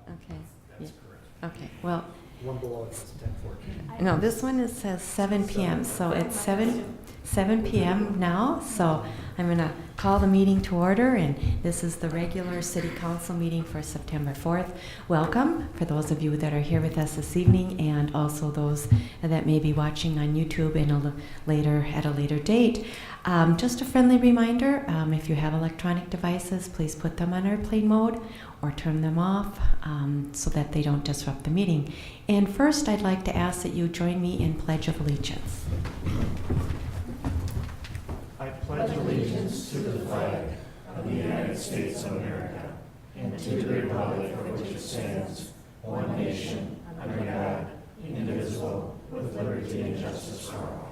Okay. That's Yeah. correct. Okay, well, One below it says 10:14. no, this one is says 7 p.m., so it's 7 p.m. now, so I'm going to call the meeting to order, and this is the regular City Council meeting for September 4th. Welcome for those of you that are here with us this evening, and also those that may be watching on YouTube at a later date. Just a friendly reminder, if you have electronic devices, please put them on airplane mode or turn them off so that they don't disrupt the meeting. And first, I'd like to ask that you join me in Pledge of Allegiance. I pledge allegiance to the flag of the United States of America and to the republic for which it stands, one nation, under God, indivisible, with liberty and justice for all.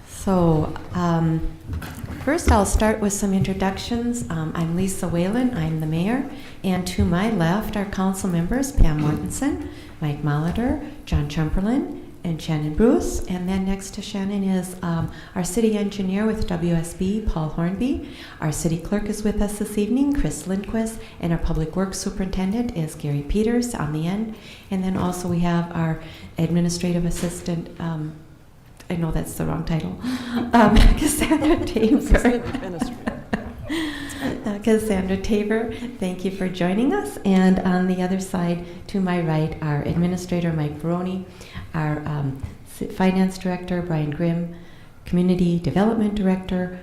So, first I'll start with some introductions. I'm Lisa Whalen, I'm the mayor, and to my left are council members Pam Mortenson, Mike Molitor, John Tschumperlin, and Shannon Bruce. And then next to Shannon is our city engineer with WSB, Paul Hornby. Our city clerk is with us this evening, Kris Linquist, and our public works superintendent is Gary Peters on the end. And then also we have our administrative assistant, I know that's the wrong title, Cassandra Tabor. Cassandra Tabor, thank you for joining us. And on the other side, to my right, our administrator, Mike Barone, our finance director, Brian Grimm, community development director,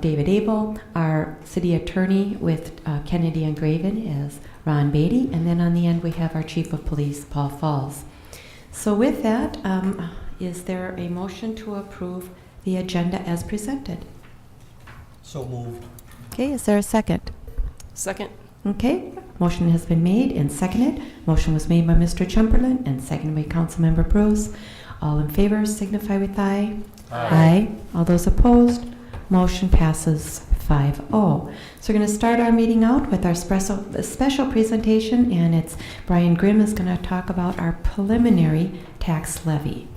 David Abel, our city attorney with Kennedy and Graven is Ron Batty, and then on the end we have our chief of police, Paul Falls. So with that, is there a motion to approve the agenda as presented? So moved. Okay, is there a second? Second. Okay, motion has been made and seconded. Motion was made by Mr. Chumperlin and seconded by Councilmember Bruce. All in favor signify with aye. Aye. All those opposed, motion passes 5-0. So we're going to start our meeting out with our special presentation, and it's Brian Grimm is going to talk about our preliminary tax levy.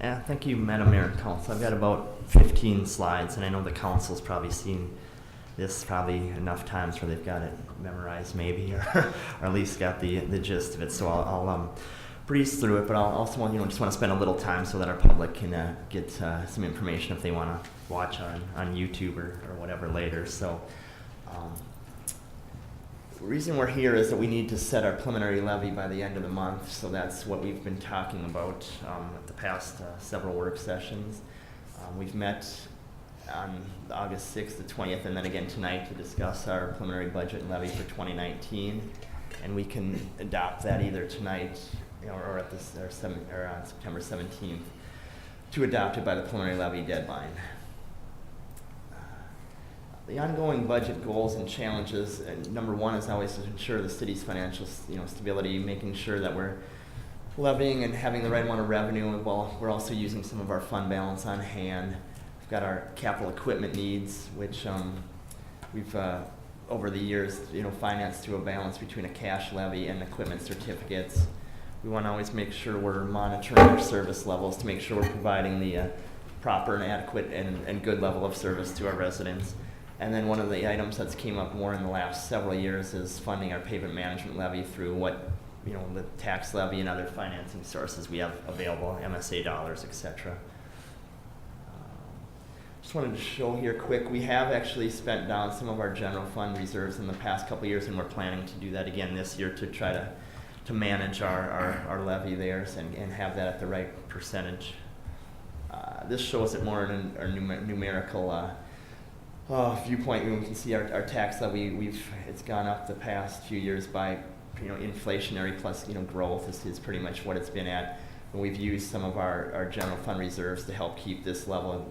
Yeah, thank you, Madam Mayor and Council. I've got about 15 slides, and I know the Council's probably seen this probably enough times where they've got it memorized maybe, or at least got the gist of it. So I'll breeze through it, but I'll also just want to spend a little time so that our public can get some information if they want to watch on YouTube or whatever later. So the reason we're here is that we need to set our preliminary levy by the end of the month, so that's what we've been talking about at the past several work sessions. We've met on August 6th to 20th, and then again tonight to discuss our preliminary budget and levy for 2019, and we can adopt that either tonight or at this on September 17th to adopt it by the preliminary levy deadline. The ongoing budget goals and challenges, number one is always to ensure the city's financial stability, making sure that we're levying and having the right amount of revenue while we're also using some of our fund balance on hand. We've got our capital equipment needs, which we've over the years financed through a balance between a cash levy and equipment certificates. We want to always make sure we're monitoring our service levels to make sure we're providing the proper and adequate and good level of service to our residents. And then one of the items that's came up more in the last several years is funding our pavement management levy through what, the tax levy and other financing sources we have available, MSA dollars, etc. Just wanted to show here quick, we have actually spent down some of our general fund reserves in the past couple of years, and we're planning to do that again this year to try to manage our levy there and have that at the right percentage. This shows it more in a numerical viewpoint. We can see our tax levy, it's gone up the past few years by inflationary plus growth is pretty much what it's been at. And we've used some of our general fund reserves to help keep this level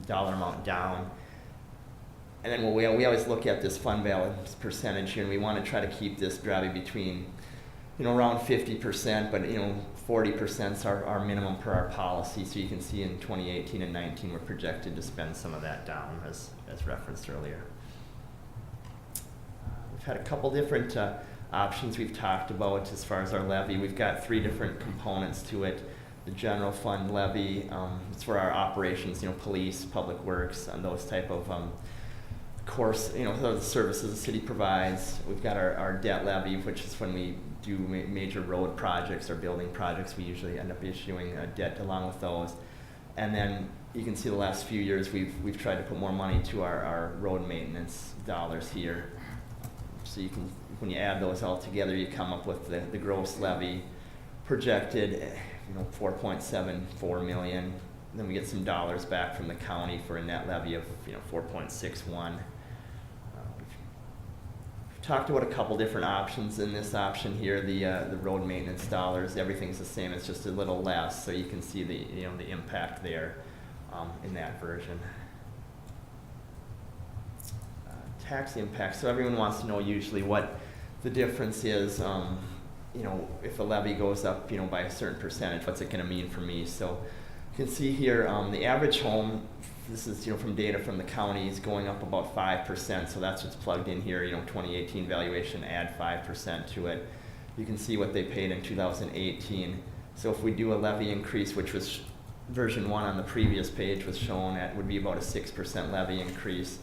dollar amount down. And then we always look at this fund balance percentage here, and we want to try to keep this driving between around 50%, but 40% is our minimum per our policy. So you can see in 2018 and 19 we're projected to spend some of that down as referenced earlier. We've had a couple different options we've talked about as far as our levy. We've got 3 different components to it. The general fund levy, it's for our operations, police, public works, and those type of course, the services the city provides. We've got our debt levy, which is when we do major road projects or building projects, we usually end up issuing debt along with those. And then you can see the last few years we've tried to put more money to our road maintenance dollars here. So you can, when you add those all together, you come up with the gross levy projected, $4.74 million. Then we get some dollars back from the county for a net levy of 4.61. We've talked about a couple different options in this option here. The road maintenance dollars, everything's the same. It's just a little less, so you can see the impact there in that version. Tax impact. So everyone wants to know usually what the difference is. If a levy goes up, by a certain percentage, what's it going to mean for me? So you can see here the average home. This is from data from the county is going up about 5%. So that's what's plugged in here. 2018 valuation, add 5% to it. You can see what they paid in 2018. So if we do a levy increase, which was version 1 on the previous page was shown at, would be about a 6% levy increase.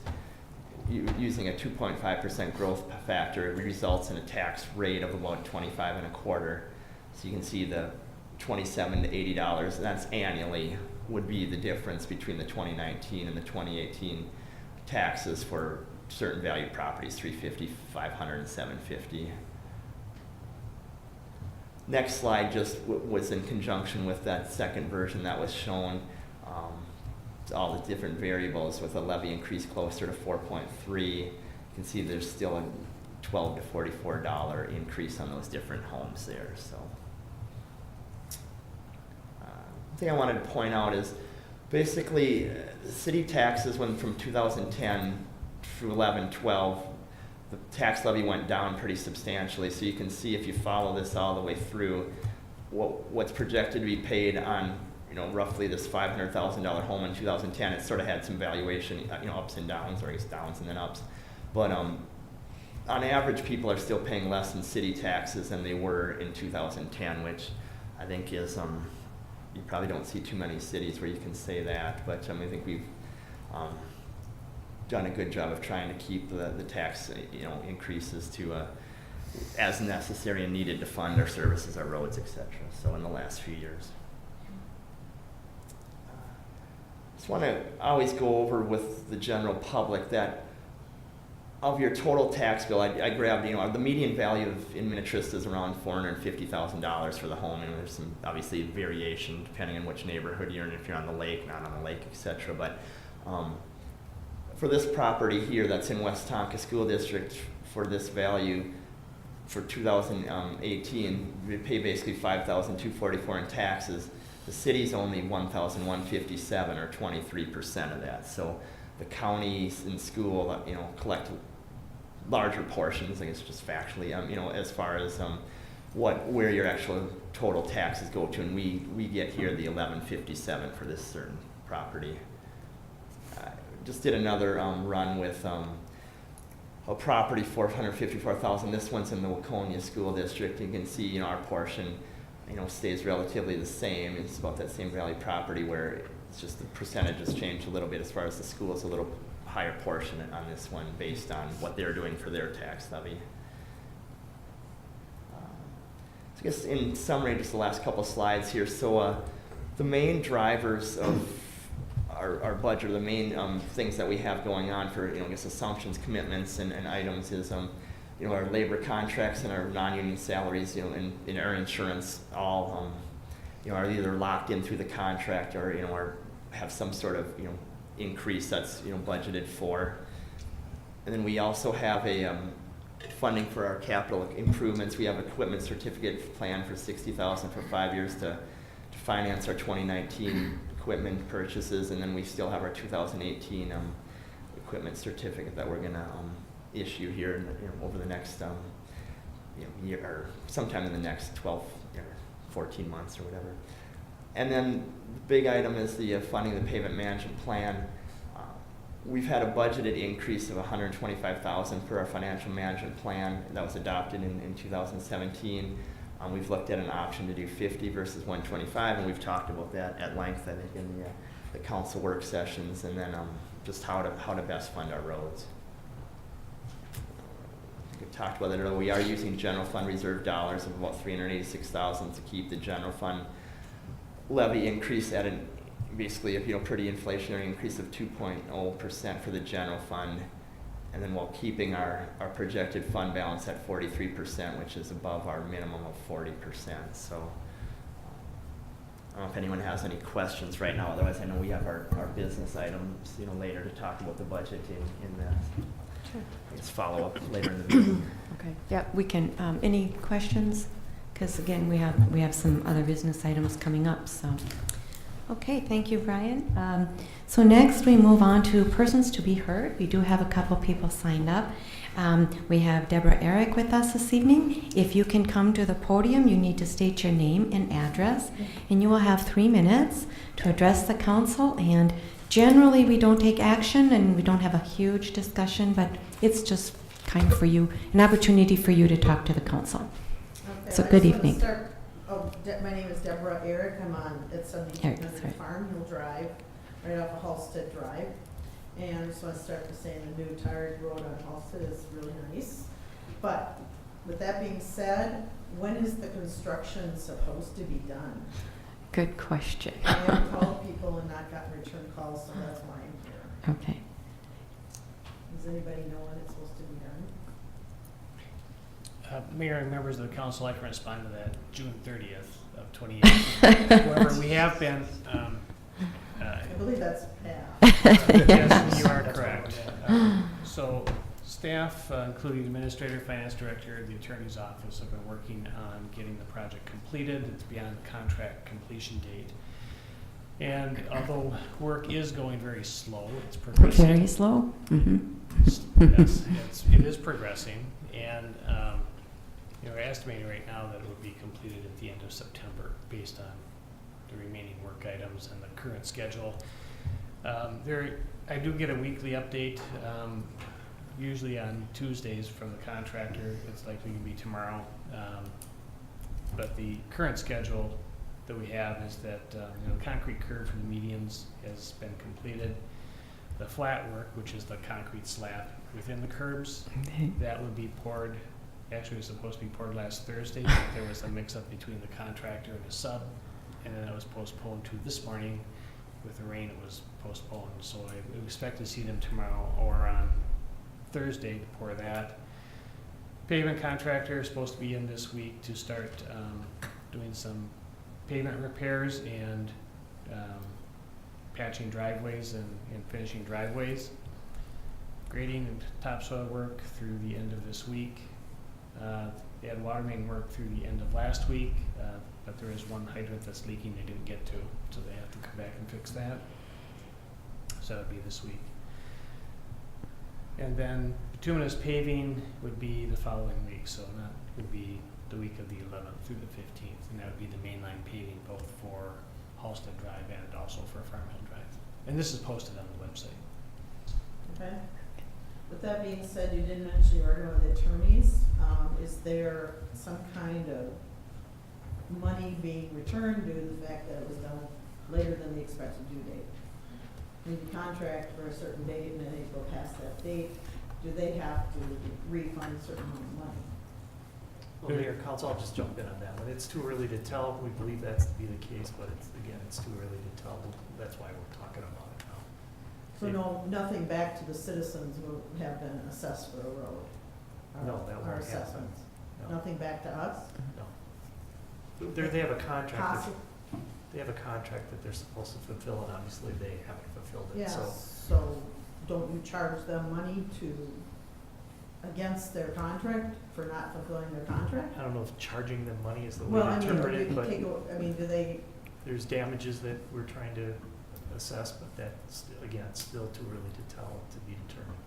Using a 2.5% growth factor, it results in a tax rate of about 25.25. So you can see the $27 to $80, that's annually, would be the difference between the 2019 and the 2018 taxes for certain value properties, $350, $500, and $750. Next slide just was in conjunction with that second version that was shown. All the different variables with a levy increase closer to 4.3. You can see there's still a $12 to $44 increase on those different homes there. So, the thing I wanted to point out is basically city taxes went from 2010 through 11-12. The tax levy went down pretty substantially. So you can see if you follow this all the way through, what's projected to be paid on roughly this $500,000 home in 2010, it sort of had some valuation, ups and downs, or I guess downs and then ups. But on average, people are still paying less in city taxes than they were in 2010, which I think is, you probably don't see too many cities where you can say that, but I think we've done a good job of trying to keep the tax, increases to as necessary and needed to fund our services, our roads, etc. So in the last few years. Just want to always go over with the general public that of your total tax bill, I grabbed, the median value in Minnetrista is around $450,000 for the home, and there's some obviously variation depending on which neighborhood you're in, if you're on the lake, not on the lake, etc. But for this property here that's in West Tonka School District, for this value for 2018, we pay basically $5,244 in taxes. The city's only $1,157, or 23% of that. So the counties and school, collect larger portions. I guess just factually, as far as where your actual total taxes go to, and we get here the $1,157 for this certain property. Just did another run with a property $454,000. This one's in the Waconia School District. You can see, our portion, stays relatively the same. It's about that same value property where it's just the percentages change a little bit as far as the school is a little higher portion on this one based on what they're doing for their tax levy. So I guess in summary, just the last couple slides here. So the main drivers of our budget, the main things that we have going on for, I guess assumptions, commitments, and items is our labor contracts and our non-union salaries, and our insurance all, are either locked in through the contract or, or have some sort of, increase that's, budgeted for. And then we also have a funding for our capital improvements. We have equipment certificate plan for $60,000 for 5 years to finance our 2019 equipment purchases, and then we still have our 2018 equipment certificate that we're going to issue here over the next year, or sometime in the next 12 or 14 months or whatever. And then the big item is the funding the pavement management plan. We've had a budgeted increase of $125,000 for our financial management plan that was adopted in 2017. We've looked at an option to do 50 versus 125, and we've talked about that at length, I think, in the council work sessions, and then just how to best fund our roads. talked about it earlier, we are using general fund reserve dollars of about $386,000 to keep the general fund levy increase at basically a pretty inflationary increase of 2.0% for the general fund, and then while keeping our projected fund balance at 43%, which is above our minimum of 40%. So I don't know if anyone has any questions right now. Otherwise, I know we have our business items later to talk about the budget in the Sure. I guess follow up later in the meeting. Okay. Yeah, we can. Any questions? Because again, we have some other business items coming up. So, okay. Thank you, Brian. So next we move on to persons to be heard. We do have a couple people signed up. We have Deborah Eric with us this evening. If you can come to the podium, you need to state your name and address, and you will have 3 minutes to address the council. And generally, we don't take action and we don't have a huge discussion, but it's just kind of for you, an opportunity for you to talk to the council. Okay, So I good just wanna evening. start- my name is Deborah Eric. I'm at 72 Eric, Minute sorry. Farm Hill Drive, right off of Halsted Drive. And I just want to start by saying the new tarred road on Halsted is really nice. But with that being said, when is the construction supposed to be done? Good question. I have called people and not gotten return calls, so that's why I'm here. Okay. Does anybody know when it's supposed to be done? Mayor and members of the council, I can respond to that June 30th of 2018. However, we have been, I believe that's past. yes, you are correct. So staff, including the administrator, finance director, the attorney's office, have been working on getting the project completed. It's beyond the contract completion date. And although work is going very slow, it's progressing. Very slow. Mm-hmm. Yes, it is progressing, and we're estimating right now that it would be completed at the end of September based on the remaining work items and the current schedule. I do get a weekly update, usually on Tuesdays from the contractor. It's likely to be tomorrow, but the current schedule that we have is that the concrete curb for the medians has been completed. The flat work, which is the concrete slab within the curbs, Okay. that would be poured. Actually, it was supposed to be poured last Thursday, but there was a mix-up between the contractor and the sub, and then that was postponed to this morning. With the rain, it was postponed, so I would expect to see them tomorrow or on Thursday to pour that. Pavement contractor is supposed to be in this week to start doing some pavement repairs and patching driveways and finishing driveways. Grading and topsoil work through the end of this week. They had water main work through the end of last week, but there is one hydrant that's leaking they didn't get to, so they have to come back and fix that. So that would be this week. And then bituminous paving would be the following week, so that would be the week of the 11th through the 15th, and that would be the mainline paving both for Halsted Drive and also for Farm Hill Drive. And this is posted on the website. Okay. With that being said, you did mention you were working with the attorneys. Is there some kind of money being returned due to the fact that it was done later than the expected due date? When you contract for a certain date and then they go past that date, do they have to refund a certain amount of money? Well, Mayor, Council, I'll just jump in on that one. It's too early to tell. We believe that's to be the case, but it's too early to tell. That's why we're talking about it now. So no, nothing back to the citizens who have been assessed for a road? No, that Our won't happen. assessments? No. Nothing back to us? No. They have a contract. They have a contract that they're supposed to fulfill, and obviously they haven't fulfilled it, so. Yes, so don't you charge them money against their contract for not fulfilling their contract? I don't know if charging them money is the way Well, to I mean, interpret you it, can but take, do they, there's damages that we're trying to assess, but that's, again, it's still too early to tell, to be determined.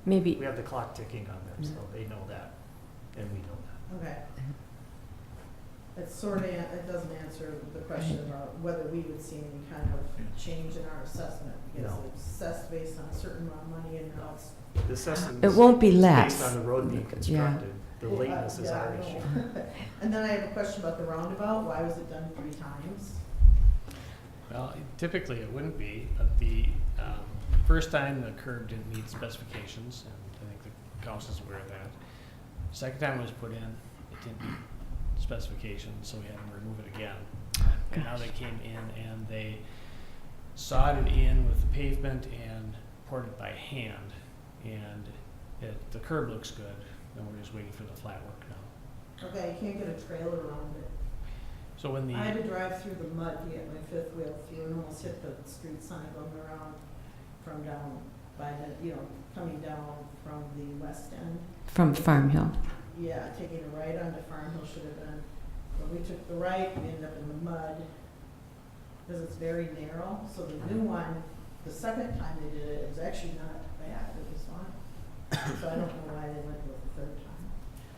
Maybe. We have the clock ticking on them, so they know that, and we know that. okay. It sort of, it doesn't answer the question about whether we would see any kind of change in our assessment, because No. it's assessed based on a certain amount of money and now it's. The assessment It won't be is less. based on the road being Yeah. constructed. The lateness is Yeah, our I issue. know. And then I have a question about the roundabout. Why was it done 3 times? Well, typically it wouldn't be, but the first time the curb didn't meet specifications, and I think the council's aware of that. Second time it was put in, it didn't meet specifications, so we had to remove it again. And now they came in and they sawed it in with the pavement and poured it by hand. And the curb looks good, and we're just waiting for the flat work now. Okay, you can't get a trailer around it. So when I had to drive through the mud to get my fifth wheel through and almost hit the street sign going around from down by the, coming down from the west end. From Farm Hill. Yeah, taking a right onto Farm Hill should have been. When we took the right, we ended up in the mud because it's very narrow. So the new one, the second time they did it, it was actually not bad. It was fine. So I don't know why they went with the third time.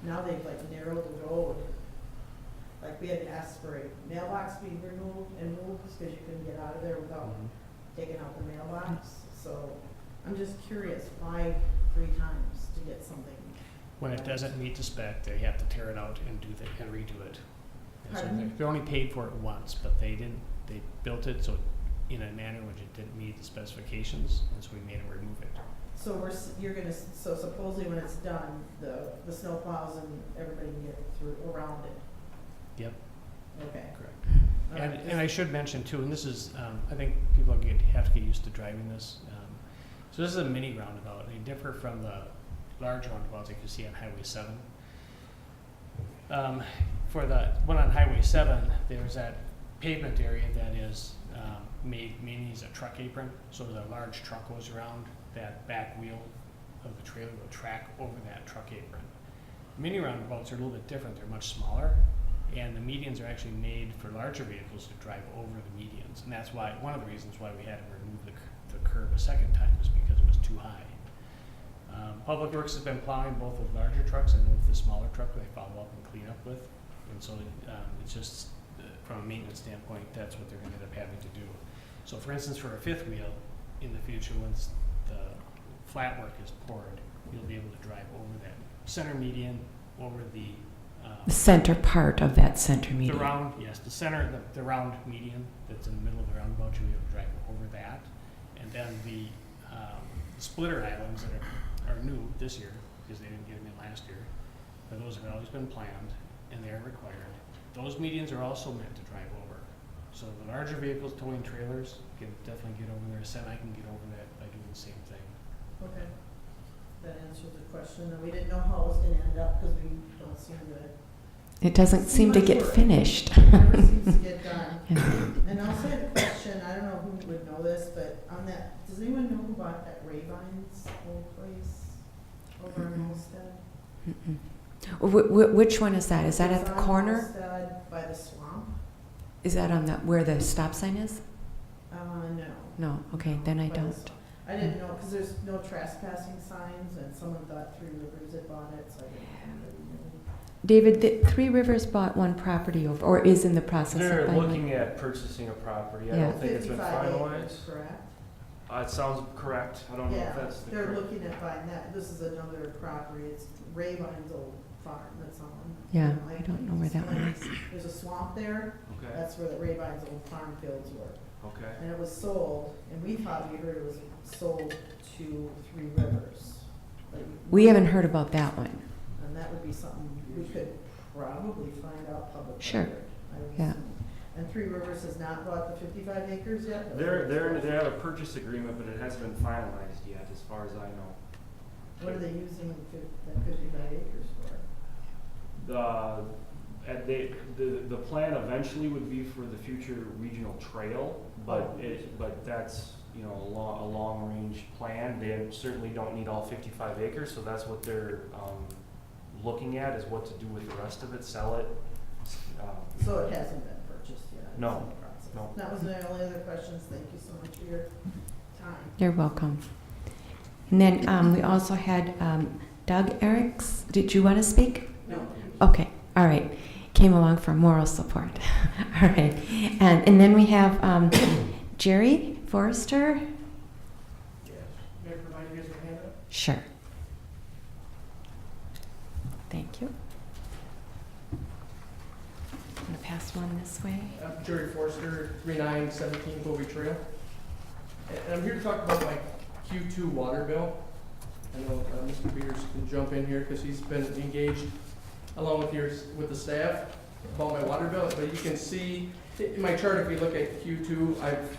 Now they've like narrowed the road. Like we had to ask for a mailbox be removed and moved because you couldn't get out of there without taking out the mailbox. So I'm just curious, why 3 times to get something? when it doesn't meet the spec, they have to tear it out and and redo it. And so Pardon? they're only paid for it once, but they built it so in a manner which it didn't meet the specifications, and so we made them remove it. So so supposedly when it's done, the snow plows and everybody can get through, around it? Yep, Okay. correct. All And, right, and I should mention too, and this is, I think people have to get used to driving this. So this is a mini roundabout. They differ from the large roundabouts like you see on Highway 7. For the one on Highway 7, there's that pavement area that is mainly as a truck apron. So the large truck goes around, that back wheel of the trailer will track over that truck apron. Mini roundabouts are a little bit different. They're much smaller, and the medians are actually made for larger vehicles to drive over the medians. And that's why, one of the reasons why we had to remove the curb a second time was because it was too high. Public Works has been plowing both with larger trucks and with the smaller truck they follow up and clean up with. And so it's just, from a maintenance standpoint, that's what they're going to end up having to do. So for instance, for a fifth wheel, in the future, once the flat work is poured, you'll be able to drive over that center median, over the Center part of that center median. the round, yes, the center, the round median that's in the middle of the roundabout, you'll be able to drive over that. And then the splitter islands that are new this year, because they didn't get them in last year, but those have always been planned and they are required. Those medians are also meant to drive over. So the larger vehicles towing trailers can definitely get over there. A semi can get over that by doing the same thing. Okay. That answers the question. And we didn't know how it was gonna end up because we don't seem to, It doesn't seem to get Much work. finished. it never seems to get done. Yeah. And I also had a question, I don't know who would know this, but on that, does anyone know who bought that Ravine's old place over in Holstead? Mm-mm. Which one is that? Is that at the It's on corner? Holstead by the swamp? Is that on where the stop sign is? No. No, okay, then I By the don't. swamp. I didn't know, because there's no trespassing signs, and someone thought Three Rivers had bought it, so I didn't know. David, Three Rivers bought one property over, or is in the process They're of buying one. looking at purchasing a property. I Yeah. don't think it's been 55 acres, finalized. correct? It sounds correct. I don't know Yeah, if that's the they're correct. looking at buying that. This is another property. It's Ravine's old farm that's on. Yeah, on my I don't know where that one place. is. There's a swamp there. Okay, That's where the Ravine's old farm fields were. okay. And it was sold, and we thought we heard it was sold to Three Rivers. But We haven't heard about that one. And that would be something we could probably find out publicly. Sure. I would Yeah. assume. And Three Rivers has not bought the 55 acres yet? They have a purchase agreement, but it hasn't been finalized yet, as far as I know. What are they using that 55 acres for? The plan eventually would be for the future regional trail, but that's, a long range plan. They certainly don't need all 55 acres, so that's what they're looking at, is what to do with the rest of it, sell it. So it hasn't been purchased yet? It's No, in the process. no. That was the only other questions. Thank you so much for your time. You're welcome. And then we also had Doug Eriks. Did you want to speak? No. Okay, all right. Came along for moral support. All right. And then we have Jerry Forrester. Yes. May I provide you guys a handout? Sure. Thank you. I'm going to pass one this way. I'm Jerry Forster, 3917 Bovey Trail. And I'm here to talk about my Q2 water bill. I know Mr. Peters can jump in here because he's been engaged along with the staff about my water bill. But you can see in my chart, if you look at Q2, I've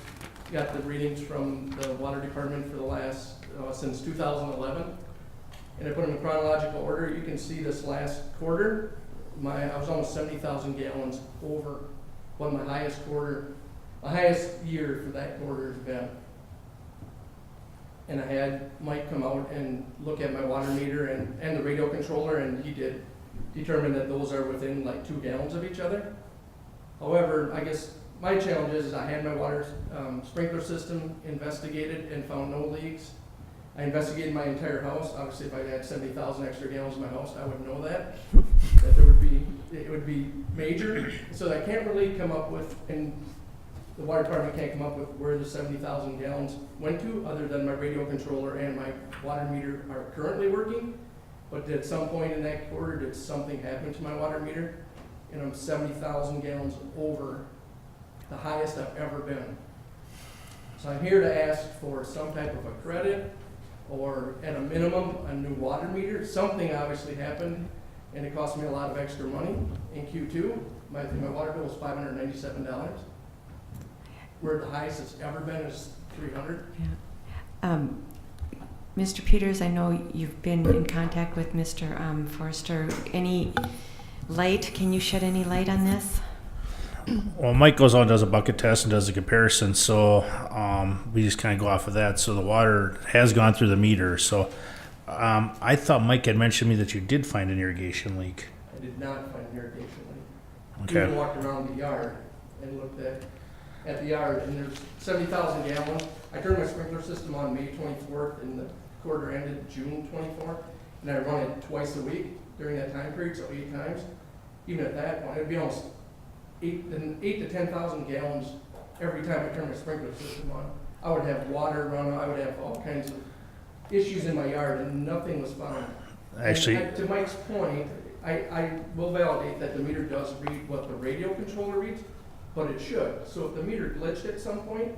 got the readings from the water department for the last, since 2011. And I put them in chronological order. You can see this last quarter, I was almost 70,000 gallons over what my highest year for that quarter has been. And I had Mike come out and look at my water meter and the radio controller, and he did determine that those are within like 2 gallons of each other. However, I guess my challenge is I had my water sprinkler system investigated and found no leaks. I investigated my entire house. Obviously, if I had 70,000 extra gallons in my house, I would know that it would be major. So I can't really come up with, and the water department can't come up with where the 70,000 gallons went to, other than my radio controller and my water meter are currently working. But at some point in that quarter, did something happen to my water meter? And I'm 70,000 gallons over the highest I've ever been. So I'm here to ask for some type of a credit, or at a minimum, a new water meter. Something obviously happened, and it cost me a lot of extra money in Q2. My water bill was $597. Where the highest it's ever been is $300. Yeah. Mr. Peters, I know you've been in contact with Mr. Forster. Any light? Can you shed any light on this? Well, Mike goes out and does a bucket test and does a comparison, so we just kind of go off of that. So the water has gone through the meter. So I thought Mike had mentioned to me that you did find an irrigation leak. I did not find an irrigation leak. Okay. We walked around the yard and looked at the yard, and there's 70,000 gallons. I turned my sprinkler system on May 24th, and the quarter ended June 24th, and I run it twice a week during that time period, so 8 times. Even at that point, it'd be almost 8 to 10,000 gallons every time I turn my sprinkler system on. I would have water run, I would have all kinds of issues in my yard, and nothing was found. Actually, To Mike's point, I will validate that the meter does read what the radio controller reads, but it should. So if the meter glitched at some point,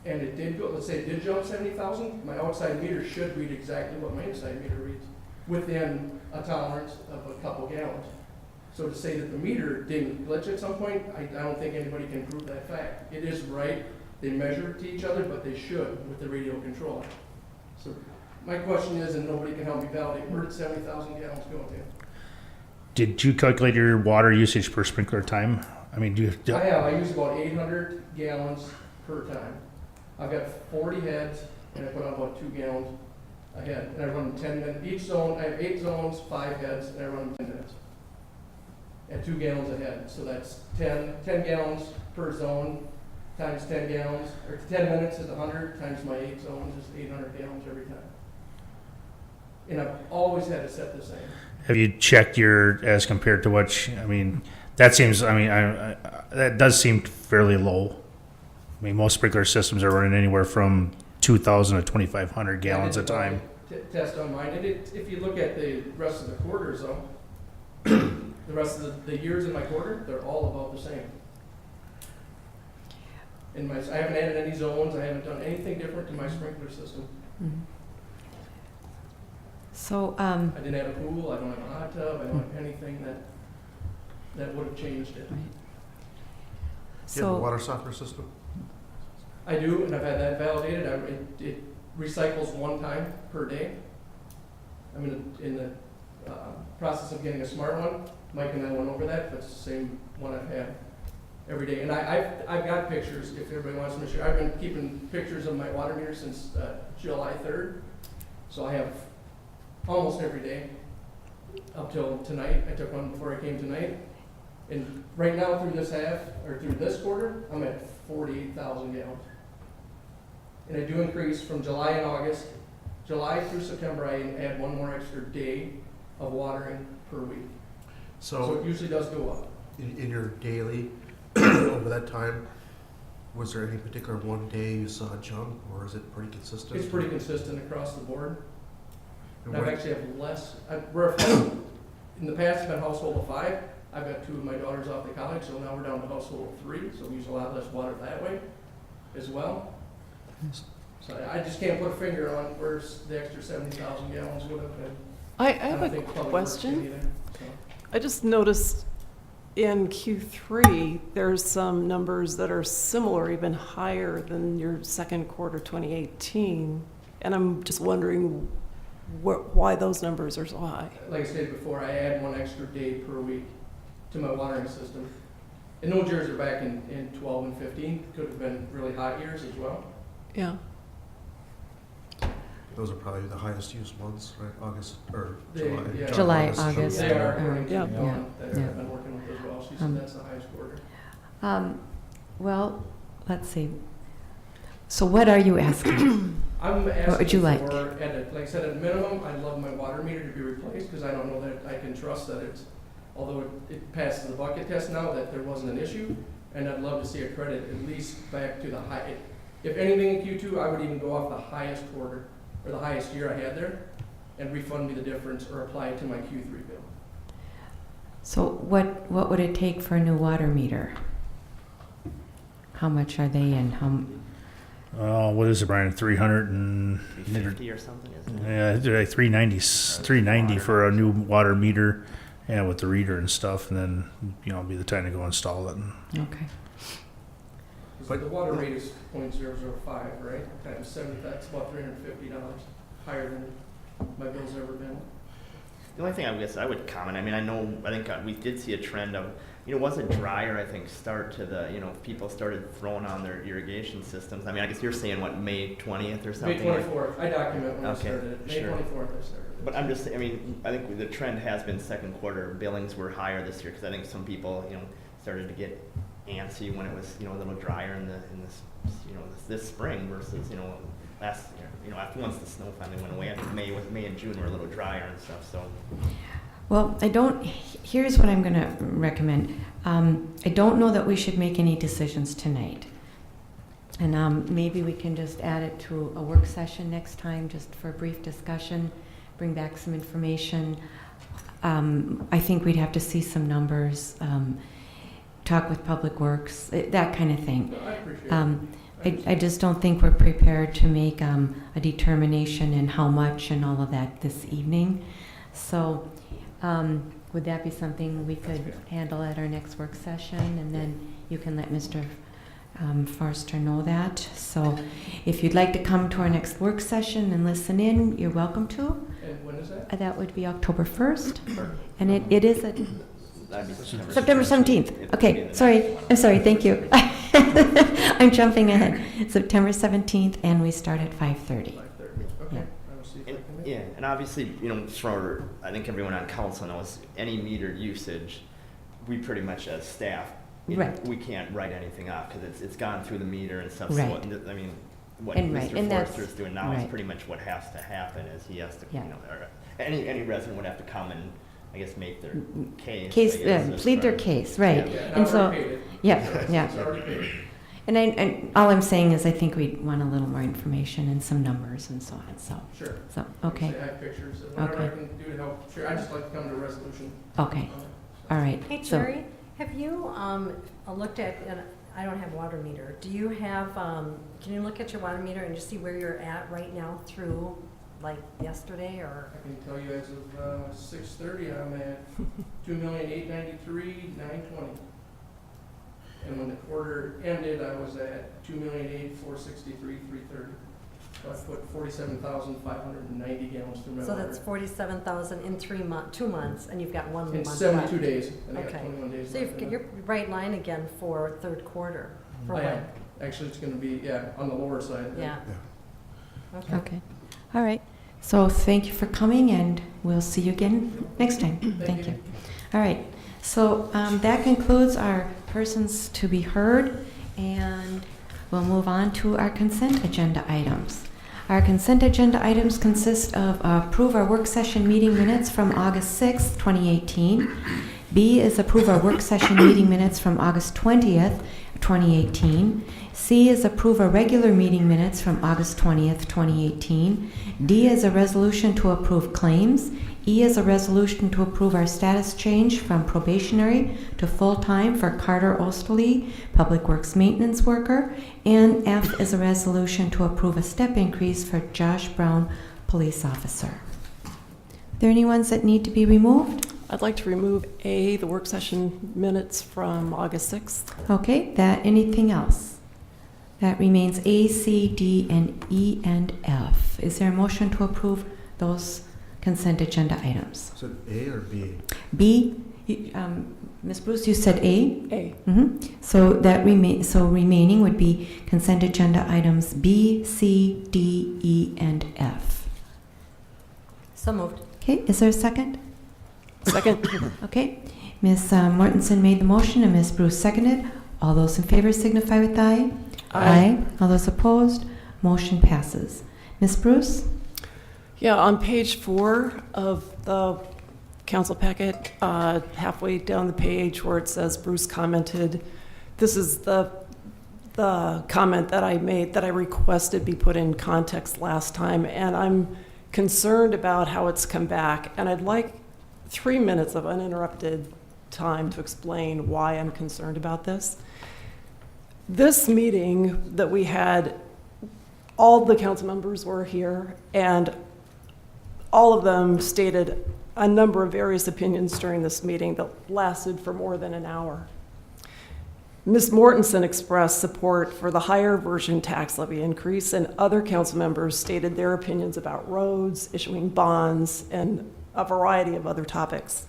and it did go, let's say it did jump 70,000, my outside meter should read exactly what my inside meter reads, within a tolerance of a couple gallons. So to say that the meter didn't glitch at some point, I don't think anybody can prove that fact. It is right, they measure to each other, but they should with the radio controller. So my question is, and nobody can help me validate, where did 70,000 gallons go to? did you calculate your water usage per sprinkler time? I mean, I use about 800 gallons per time. I've got 40 heads, and I put on about 2 gallons a head. And I run them 10 minutes. Each zone, I have 8 zones, 5 heads, and I run them 10 minutes. At 2 gallons a head. So that's 10 gallons per zone times 10 gallons, or 10 minutes is 100 times my 8 zones is 800 gallons every time. And I've always had it set the same. have you checked your, as compared to what, I mean, that seems, I mean, that does seem fairly low. I mean, most sprinkler systems are running anywhere from 2,000 to 2,500 gallons a time. Test on mine, and if you look at the rest of the quarters, though, the rest of the years in my quarter, they're all about the same. I haven't added any zones. I haven't done anything different to my sprinkler system. Mm-hmm. So, I didn't have a pool. I don't have a hot tub. I don't have anything that would have changed it. Do you have a so water softener system? I do, and I've had that validated. It recycles 1 time per day. I'm in the process of getting a smart one. Mike and I went over that, but it's the same one I've had every day. And I've got pictures, if everybody wants to share. I've been keeping pictures of my water meter since July 3rd. So I have almost every day up till tonight. I took one before I came tonight. And right now through this quarter, I'm at 48,000 gallons. And I do increase from July and August. July through September, I add 1 more extra day of watering per week. So it usually does go up. In your daily, over that time, was there any particular one day you saw a jump, or is it pretty consistent? It's pretty consistent across the board. And And I what- actually have less. In the past, I've been household of 5. I've got 2 of my daughters off to college, so now we're down to household of 3. So we use a lot less water that way as well. So I just can't put a finger on where the extra 70,000 gallons would have been. I don't have a think Public Works did question. either, so. I just noticed in Q3, there's some numbers that are similar, even higher than your second quarter 2018. And I'm just wondering why those numbers are so high. Like I said before, I add 1 extra day per week to my watering system. And those years are back in 12 and 15, could have been really hot years as well. Yeah. Those are probably the highest used ones, right? August or They- July. yeah. July, August. They are, according to Yeah. Ellen, that Yeah. I've been working with as well. She Um, said that's the highest quarter. Well, let's see. So what are you asking? I'm asking would you like? like I said, at a minimum, I'd love my water meter to be replaced, because I don't know that I can trust that it's, although it passes the bucket test now, that there wasn't an issue, and I'd love to see a credit at least back to the high. If anything in Q2, I would even go off the highest quarter, or the highest year I had there, and refund me the difference, or apply it to my Q3 bill. So what would it take for a new water meter? How much are they and how, What is it, Brian? 300 and 350 or something, isn't it? yeah, it's like 390 for a new water meter, yeah, with the reader and stuff, and then be the time to go install it. okay. But the water rate is 0.005, right? Times 70, that's about $350 higher than my bill's ever been. The only thing I guess I would comment, I think we did see a trend of, was it drier, I think, start to the, people started throwing on their irrigation systems. I guess you're saying, what, May 20th or something? May 24th, I document when I Okay, started it. May sure. 24th I started it. But I'm just, I think the trend has been second quarter billings were higher this year, because I think some people, started to get antsy when it was, a little drier in this, this spring versus, last year, after once the snow finally went away. I think May and June were a little drier and stuff, so. Well, here's what I'm going to recommend. I don't know that we should make any decisions tonight. And maybe we can just add it to a work session next time, just for a brief discussion, bring back some information. I think we'd have to see some numbers, talk with Public Works, that kind of thing. No, I appreciate it. I just don't think we're prepared to make a determination in how much and all of that this evening. So would that be something we could handle at our next work session? And then you can let Mr. Forster know that. So if you'd like to come to our next work session and listen in, you're welcome to. And when is that? That would be October 1st. And it is at That'd be September 17th. Okay, sorry. I'm sorry. Thank you. I'm jumping ahead. September 17th, and we start at 5:30. 5:30. Okay. Yeah. I will see if I And, can make yeah, it. and obviously, for, I think everyone on council knows, any metered usage, we pretty much as staff, Right. we can't write anything off, because it's gone through the meter and stuff. Right. So, what And right, Mr. and that's- Forster is doing now is right. pretty much what has to happen, is he has to, Yeah. or any resident would have to come and, I guess, make their case. Case, I guess, as plead their far- case, right? Yeah, And I so, already paid it. yeah, yeah. It's already paid. And all I'm saying is I think we want a little more information and some numbers and so on. So, Sure. okay, I have pictures, whatever I Okay. can do to help. Sure, I'd just like to come to a resolution. okay, on it. all right. Hey, So- Jerry, have you looked at, and I don't have water meter, do you have, can you look at your water meter and just see where you're at right now through, like, yesterday, or? I can tell you as of 6:30, I'm at 2,893,920. And when the quarter ended, I was at 2,846,330. So I put 47,590 gallons through my So water. that's 47,000 in 2 months, and you've got 1 month In left. 72 days, and I got Okay. 21 days So left. you're right line again for third quarter, for I when? am. Actually, it's gonna be, on the lower side. Yeah. Okay. Okay, all right. So thank you for coming, and we'll see you again next time. Thank you. All right, so that concludes our persons to be heard, and we'll move on to our consent agenda items. Our consent agenda items consist of approve our work session meeting minutes from August 6th, 2018. B is approve our work session meeting minutes from August 20th, 2018. C is approve a regular meeting minutes from August 20th, 2018. D is a resolution to approve claims. E is a resolution to approve our status change from probationary to full-time for Carter Osterly, Public Works Maintenance Worker. And F is a resolution to approve a step increase for Josh Brown, Police Officer. Are there any ones that need to be removed? I'd like to remove A, the work session minutes from August 6th. Okay, anything else? That remains A, C, D, and E, and F. Is there a motion to approve those consent agenda items? So A or B? B, Ms. Bruce, you said A? A. So remaining would be consent agenda items B, C, D, E, and F. So moved. Okay, is there a second? Second. Okay, Ms. Mortenson made the motion and Ms. Bruce seconded. All those in favor signify with aye. Aye. All those opposed, motion passes. Ms. Bruce? Yeah, on page 4 of the council packet, halfway down the page where it says Bruce commented, this is the comment that I made, that I requested be put in context last time, and I'm concerned about how it's come back, and I'd like 3 minutes of uninterrupted time to explain why I'm concerned about this. This meeting that we had, all the council members were here, and all of them stated a number of various opinions during this meeting that lasted for more than an hour. Ms. Mortenson expressed support for the higher version tax levy increase, and other council members stated their opinions about roads, issuing bonds, and a variety of other topics.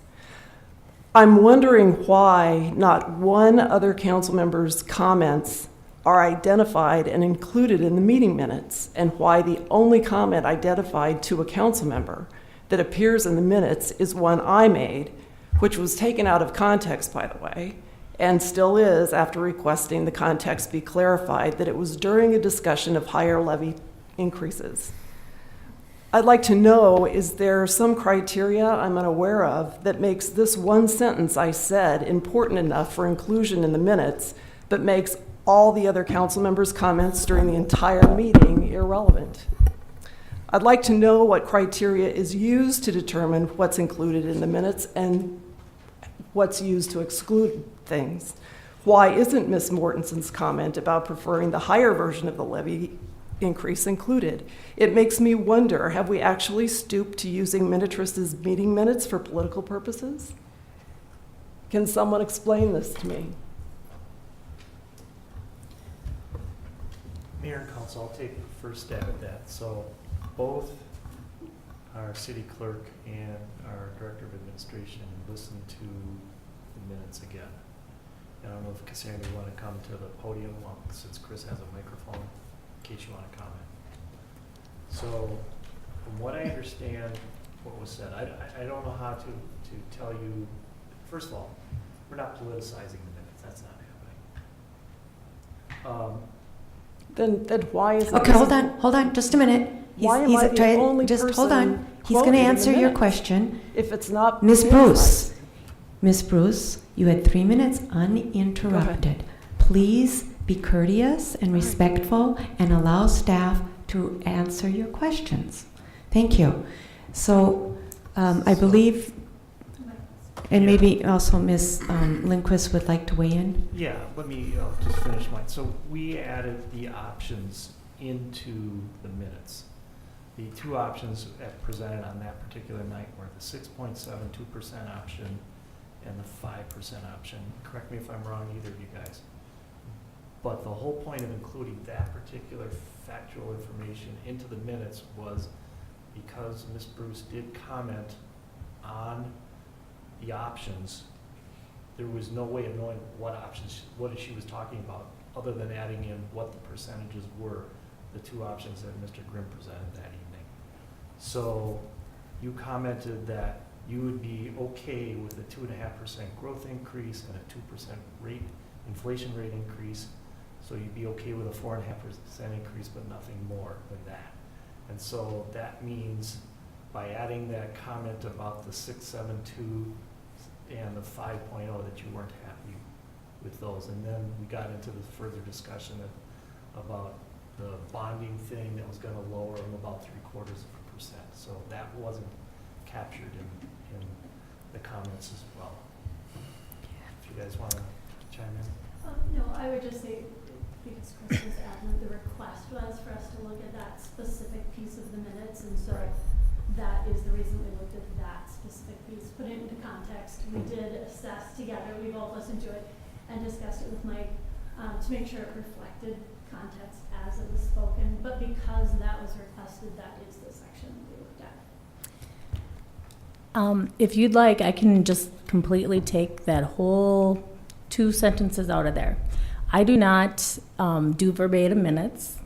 I'm wondering why not one other council member's comments are identified and included in the meeting minutes, and why the only comment identified to a council member that appears in the minutes is one I made, which was taken out of context, by the way, and still is after requesting the context be clarified that it was during a discussion of higher levy increases. I'd like to know, is there some criteria I'm unaware of that makes this one sentence I said important enough for inclusion in the minutes, but makes all the other council members' comments during the entire meeting irrelevant? I'd like to know what criteria is used to determine what's included in the minutes and what's used to exclude things. Why isn't Ms. Mortenson's comment about preferring the higher version of the levy increase included? It makes me wonder, have we actually stooped to using Minnetrista's meeting minutes for political purposes? Can someone explain this to me? Mayor and council, I'll take the first stab at that. So both our city clerk and our director of administration listened to the minutes again. I don't know if Cassandra, you want to come to the podium since Kris has a microphone, in case you want to comment. So from what I understand what was said, I don't know how to tell you. First of all, we're not politicizing the minutes. That's not happening. Then why is it? Okay, hold on, just a minute. Why am I the only just person hold on. He's going quoted to in the answer your minutes? question. If it's not Ms. politicized. Bruce, Ms. Bruce, you had 3 minutes uninterrupted. Please be courteous and respectful and allow staff to answer your questions. Thank you. So I believe, and maybe also Ms. Linquist would like to weigh in. Yeah, let me just finish mine. So we added the options into the minutes. The two options presented on that particular night were the 6.72% option and the 5% option. Correct me if I'm wrong, either of you guys. But the whole point of including that particular factual information into the minutes was because Ms. Bruce did comment on the options. There was no way of knowing what options, what she was talking about, other than adding in what the percentages were, the two options that Mr. Grimm presented that evening. So you commented that you would be okay with a 2.5% growth increase and a 2% inflation rate increase. So you'd be okay with a 4.5% increase, but nothing more than that. And so that means by adding that comment about the 6.72 and the 5.0 that you weren't happy with those. And then we got into the further discussion about the bonding thing that was gonna lower them about 0.75%. So that wasn't captured in the comments as well. If you guys wanna chime in. No, I would just say, because Kris was adamant, the request was for us to look at that specific piece of the minutes, and so that is the reason we looked at that specific piece, put it into context. We did assess together, we both listened to it and discussed it with Mike to make sure it reflected context as it was spoken, but because that was requested, that is the section we looked at. If you'd like, I can just completely take that whole 2 sentences out of there. I do not do verbatim minutes.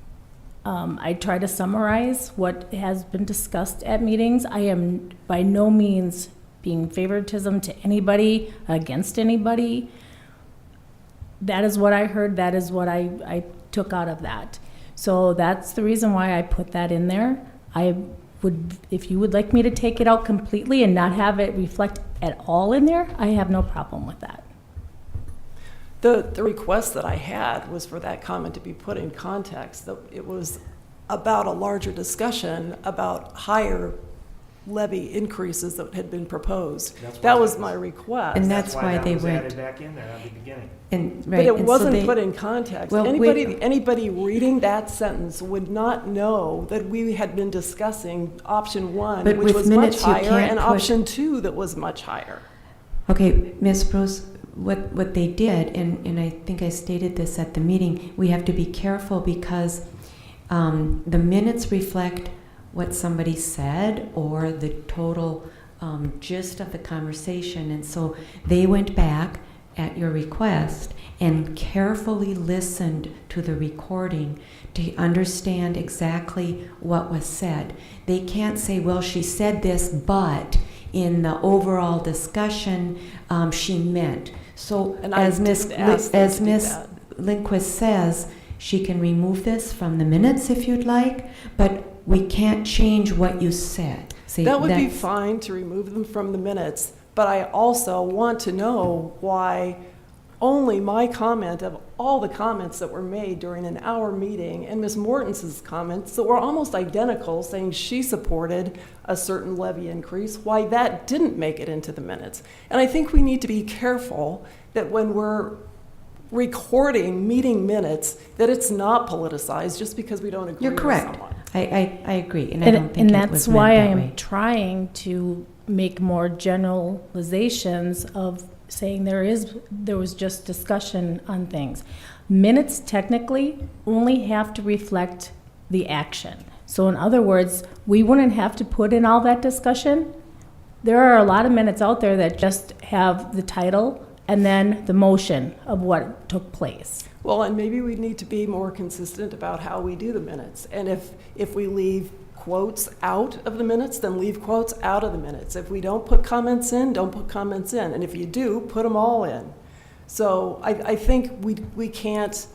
I try to summarize what has been discussed at meetings. I am by no means being favoritism to anybody, against anybody. That is what I heard. That is what I took out of that. So that's the reason why I put that in there. I would, if you would like me to take it out completely and not have it reflect at all in there, I have no problem with that. The request that I had was for that comment to be put in context, that it was about a larger discussion about higher levy increases that had been proposed. That was my request. And that's why that they was went. added back in there at the beginning. And, But it and so wasn't they- put in context. Well, Anybody reading that sentence would not know that we had been discussing option 1, But which with was much minutes, you higher, can't and put- option 2 that was much higher. Okay, Ms. Bruce, what they did, and I think I stated this at the meeting, we have to be careful because the minutes reflect what somebody said or the total gist of the conversation. And so they went back at your request and carefully listened to the recording to understand exactly what was said. They can't say, well, she said this, but in the overall discussion, she meant. So And I as Ms. didn't ask them to do Ms. that. Linquist says, she can remove this from the minutes if you'd like, but we can't change what you said. See, That would be that's- fine to remove them from the minutes, but I also want to know why only my comment of all the comments that were made during an hour meeting and Ms. Mortenson's comments that were almost identical, saying she supported a certain levy increase, why that didn't make it into the minutes. And I think we need to be careful that when we're recording meeting minutes, that it's not politicized just because we don't agree You're with correct. someone. I agree, and I don't think And it that's was why I meant that am way. trying to make more generalizations of saying there was just discussion on things. Minutes technically only have to reflect the action. So in other words, we wouldn't have to put in all that discussion. There are a lot of minutes out there that just have the title and then the motion of what took place. Well, and maybe we need to be more consistent about how we do the minutes. And if we leave quotes out of the minutes, then leave quotes out of the minutes. If we don't put comments in, don't put comments in. And if you do, put them all in. So I think we can't.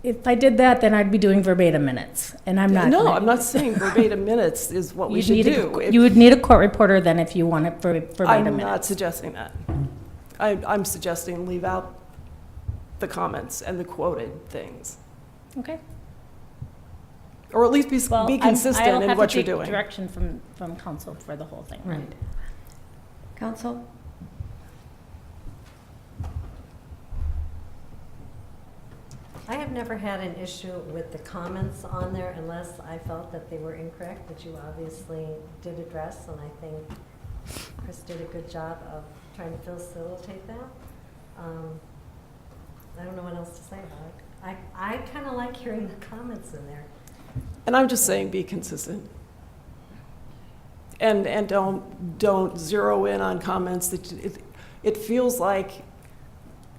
If I did that, then I'd be doing verbatim minutes, and I'm not. No, I'm not saying verbatim minutes is what we You'd should need do. You would need a court reporter then if you want it for verbatim I'm not minutes. suggesting that. I'm suggesting leave out the comments and the quoted things. Okay. Or at least Well, be consistent in what you're doing. I'll have to take direction from council for the whole thing. Right. Counsel? I have never had an issue with the comments on there unless I felt that they were incorrect, but you obviously did address, and I think Kris did a good job of trying to facilitate that. I don't know what else to say about it. I kind of like hearing the comments in there. And I'm just saying be consistent. And don't zero in on comments that it feels like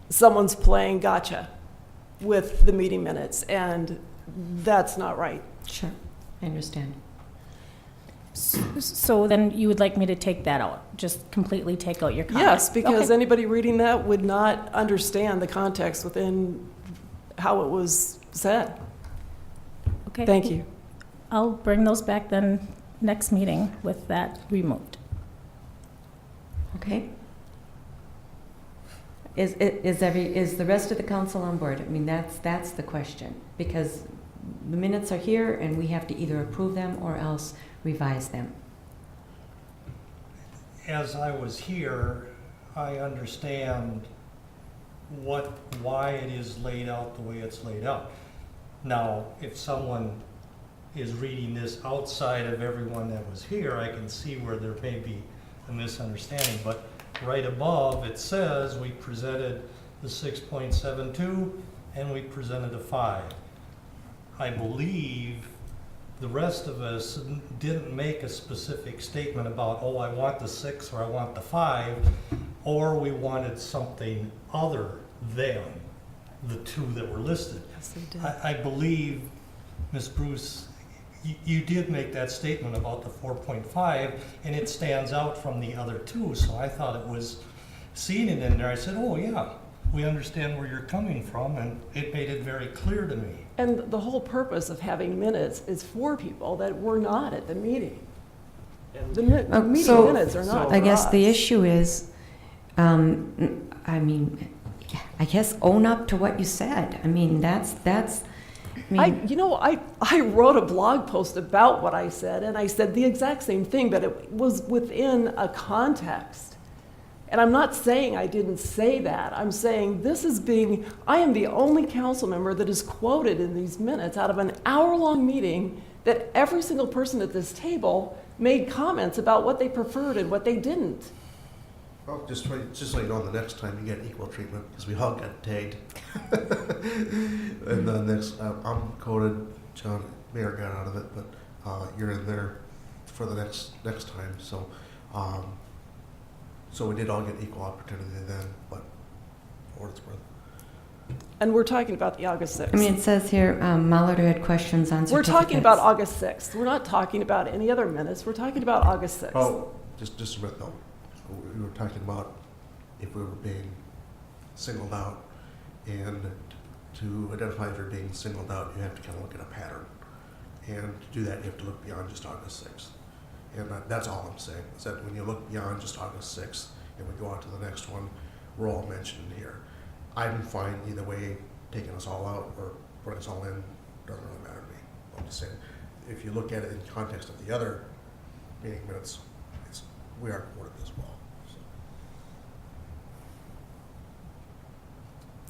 someone's playing gotcha with the meeting minutes, and that's not right. Sure, I understand. So then you would like me to take that out, just completely take out your comment? Yes, because Okay. anybody reading that would not understand the context within how it was said. Okay. Thank you. I'll bring those back then next meeting with that removed. Okay. is the rest of the council on board? I mean, that's the question, because the minutes are here and we have to either approve them or else revise them. As I was here, I understand why it is laid out the way it's laid out. Now, if someone is reading this outside of everyone that was here, I can see where there may be a misunderstanding, but right above it says we presented the 6.72 and we presented a 5. I believe the rest of us didn't make a specific statement about, oh, I want the 6 or I want the 5, or we wanted something other than the 2 that were listed. Yes, they did. I believe, Ms. Bruce, you did make that statement about the 4.5, and it stands out from the other 2, so I thought it was, seeing it in there, I said, oh yeah, we understand where you're coming from, and it made it very clear to me. And the whole purpose of having minutes is for people that were not at the meeting. And The meeting So- minutes are not I for guess the us. issue is, I mean, I guess own up to what you said. I mean, that's, I wrote a blog post about what I said, and I said the exact same thing, but it was within a context. And I'm not saying I didn't say that. I'm saying I am the only council member that is quoted in these minutes out of an hour-long meeting that every single person at this table made comments about what they preferred and what they didn't. Well, just so you know, the next time you get equal treatment, because we all got tagged. And the next, I'm coded, John, Mayor got out of it, but you're in there for the next time. So, so we did all get equal opportunity then, but for what it's worth. And we're talking about the August 6th. I mean, it says here, Molitor had questions on We're certificates. talking about August 6th. We're not talking about any other minutes. We're talking about August 6th. Oh, just a minute though. We were talking about if we were being singled out, and to identify if you're being singled out, you have to kind of look at a pattern. And to do that, you have to look beyond just August 6th. And that's all I'm saying, is that when you look beyond just August 6th and we go on to the next one, we're all mentioned here. I'm fine either way, taking us all out or putting us all in, doesn't really matter to me. I'm just saying, if you look at it in context of the other meeting minutes, we are quoted as well. So.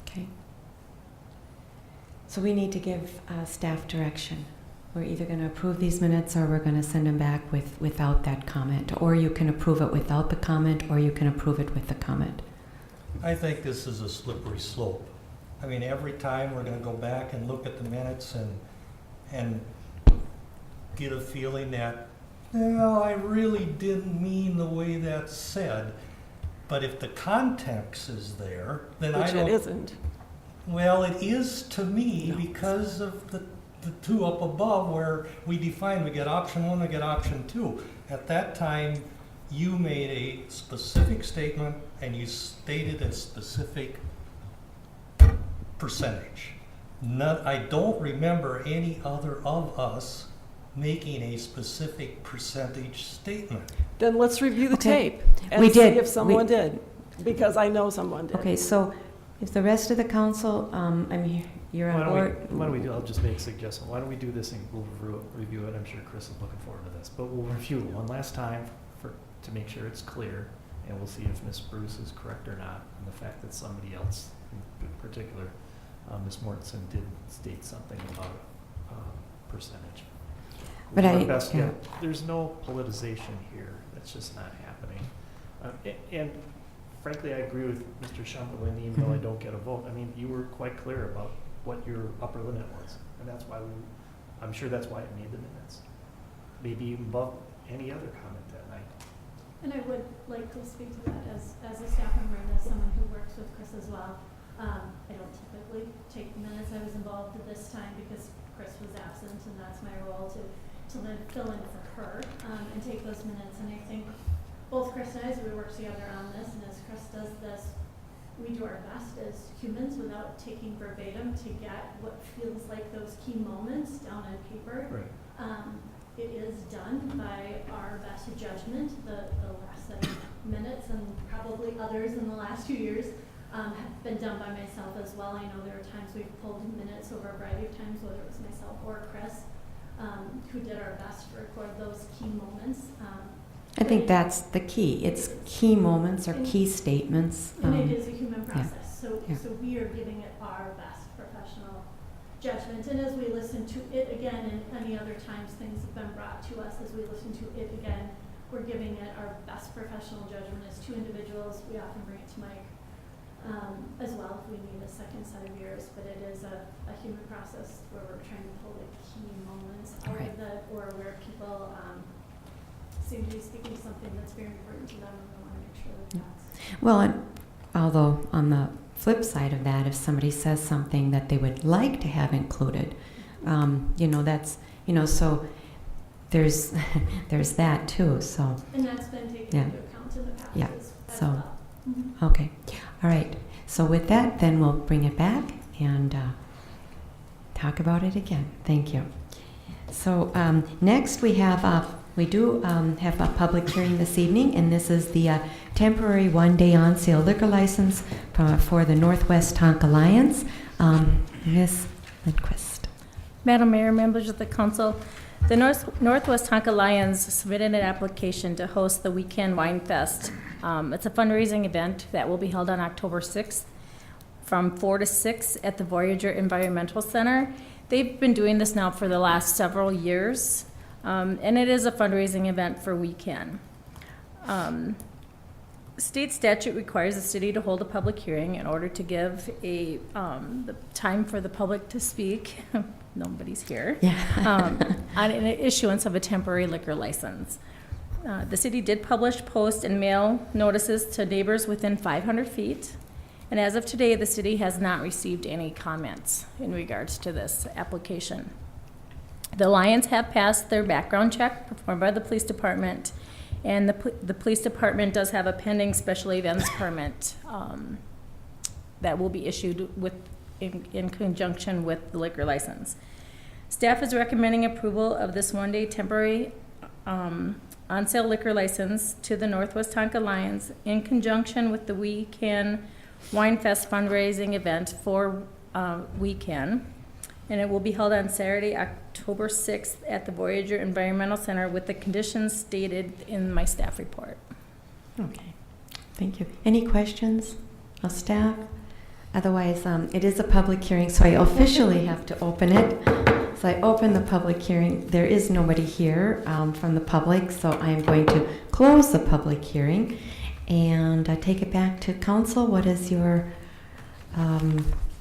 Okay. So we need to give staff direction. We're either going to approve these minutes or we're going to send them back without that comment. Or you can approve it without the comment, or you can approve it with the comment. I think this is a slippery slope. I mean, every time we're going to go back and look at the minutes and get a feeling that, well, I really didn't mean the way that's said. But if the context is there, then I don't. Which it isn't. Well, it is to me because of the 2 up above where we define, we get option 1, we get option 2. At that time, you made a specific statement and you stated a specific percentage. I don't remember any other of us making a specific percentage statement. Then let's review the Okay. tape and We see did. if someone did, because I know someone did. Okay, so if the rest of the council, you're on board. Why don't we do, I'll just make a suggestion. Why don't we do this and we'll review it. I'm sure Kris is looking forward to this. But we'll review it one last time to make sure it's clear. And we'll see if Ms. Bruce is correct or not. And the fact that somebody else, in particular, Ms. Mortenson, did state something about percentage. But We'll do I- our best. yeah. There's no politicization here. That's just not happening. And frankly, I agree with Mr. Tschumperlin, even though I don't get a vote. I mean, you were quite clear about what your upper limit was, and that's why I'm sure that's why it made the minutes. Maybe even above any other comment that night. And I would like to speak to that as a staff member and as someone who works with Kris as well. I don't typically take the minutes. I was involved at this time because Kris was absent, and that's my role to then fill in for her and take those minutes. And I think both Kris and I, as we work together on this, and as Kris does this, we do our best as humans without taking verbatim to get what feels like those key moments down on paper. Right. It is done by our best judgment, the last set of minutes and probably others in the last 2 years have been done by myself as well. I know there are times we've pulled minutes over a variety of times, whether it was myself or Kris, who did our best to record those key moments. I think that's the key. It's key moments or key statements. And it is a human yeah. process, so Yeah. so we are giving it our best professional judgment. And as we listen to it again, and any other times things have been brought to us, as we listen to it again, we're giving it our best professional judgment as two individuals. We often bring it to Mike as well if we need a second set of ears, but it is a human process where we're trying to pull the key moments out Right. of the, or where people seem to be speaking something that's very important to them, and we want to make sure that that's. Well, and although on the flip side of that, if somebody says something that they would like to have included, that's, so there's there's that too. So And that's been taken Yeah. into account in the past Yeah. as So- well. Mhm. okay, all right. So with that, then we'll bring it back and talk about it again. Thank you. So next we have have a public hearing this evening, and this is the temporary one-day on-sale liquor license for the Northwest Tonka Alliance. Ms. Linquist. Madam Mayor, members of the council, the Northwest Tonka Alliance submitted an application to host the Weekend Wine Fest. It's a fundraising event that will be held on October 6th from 4 to 6 at the Voyager Environmental Center. They've been doing this now for the last several years, and it is a fundraising event for Weekend. State statute requires the city to hold a public hearing in order to give the time for the public to speak. Nobody's here. Yeah. On an issuance of a temporary liquor license. The city did publish, post, and mail notices to neighbors within 500 feet. And as of today, the city has not received any comments in regards to this application. The Alliance have passed their background check performed by the police department, and the police department does have a pending special events permit that will be issued in conjunction with the liquor license. Staff is recommending approval of this one-day temporary on-sale liquor license to the Northwest Tonka Alliance in conjunction with the We Can Wine Fest fundraising event for We Can. And it will be held on Saturday, October 6th at the Voyager Environmental Center with the conditions stated in my staff report. Okay, thank you. Any questions of staff? Otherwise, it is a public hearing, so I officially have to open it. So I open the public hearing. There is nobody here from the public, so I am going to close the public hearing and take it back to council. What is your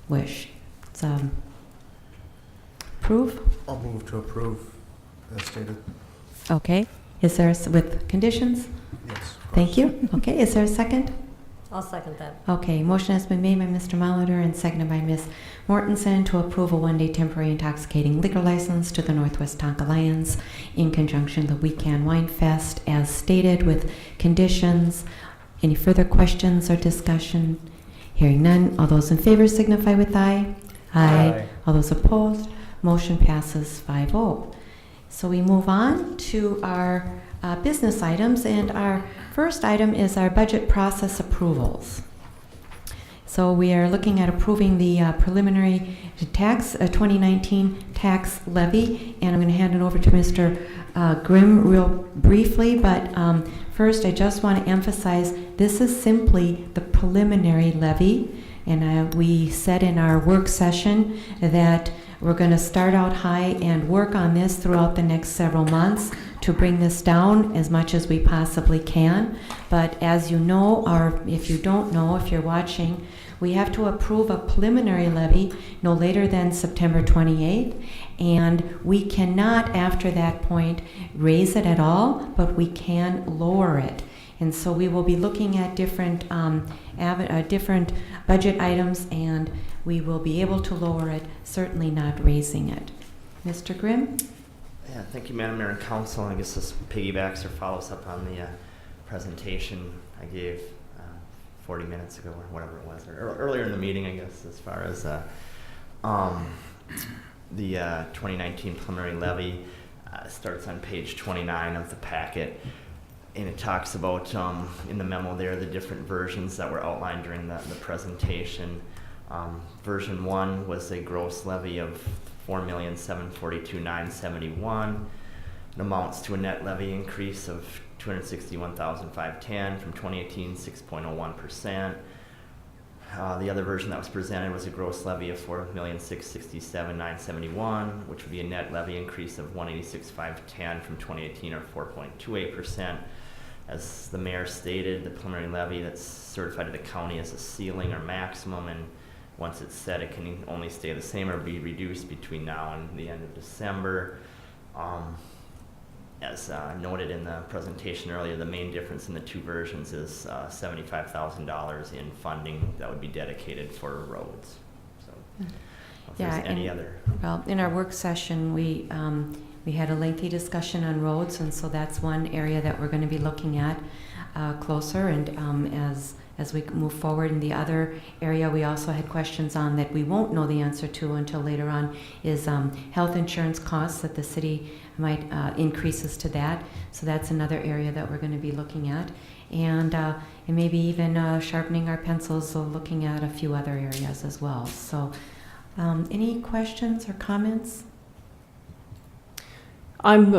wish? It's, approve? I'll move to approve as stated. Okay. Is there, with conditions? Yes. of Thank course. you. Okay, is there a second? I'll second that. Okay, motion has been made by Mr. Molitor and seconded by Ms. Mortenson to approve a one-day temporary intoxicating liquor license to the Northwest Tonka Alliance in conjunction with the Weekend Wine Fest as stated with conditions. Any further questions or discussion? Hearing none, all those in favor signify with aye. Aye. All those opposed, motion passes 5-0. So we move on to our business items, and our first item is our budget process approvals. So we are looking at approving the preliminary tax 2019 tax levy, and I'm going to hand it over to Mr. Grimm real briefly, but first I just want to emphasize this is simply the preliminary levy, and we said in our work session that we're going to start out high and work on this throughout the next several months to bring this down as much as we possibly can. But as you know, or if you don't know, if you're watching, we have to approve a preliminary levy no later than September 28th, and we cannot after that point raise it at all, but we can lower it. And so we will be looking at different different budget items, and we will be able to lower it, certainly not raising it. Mr. Grimm? Yeah, thank you, Madam Mayor and Council. I guess this piggybacks or follows up on the presentation I gave 40 minutes ago or whatever it was, or earlier in the meeting, I guess, as far as the 2019 preliminary levy starts on page 29 of the packet. And it talks about, in the memo there, the different versions that were outlined during the presentation. Version 1 was a gross levy of $4,742,971. It amounts to a net levy increase of $261,510 from 2018, 6.01%. The other version that was presented was a gross levy of $4,667,971, which would be a net levy increase of $186,510 from 2018, or 4.28%. As the mayor stated, the preliminary levy that's certified to the county is a ceiling or maximum, and once it's set, it can only stay the same or be reduced between now and the end of December. As noted in the presentation earlier, the main difference in the two versions is $75,000 in funding that would be dedicated for roads. So, if there's any other. Well, in our work session, we had a lengthy discussion on roads, and so that's one area that we're going to be looking at closer. And as we move forward in the other area, we also had questions on that we won't know the answer to until later on, is health insurance costs that the city might increases to that. So that's another area that we're going to be looking at. And maybe even sharpening our pencils, so looking at a few other areas as well. So any questions or comments? I'm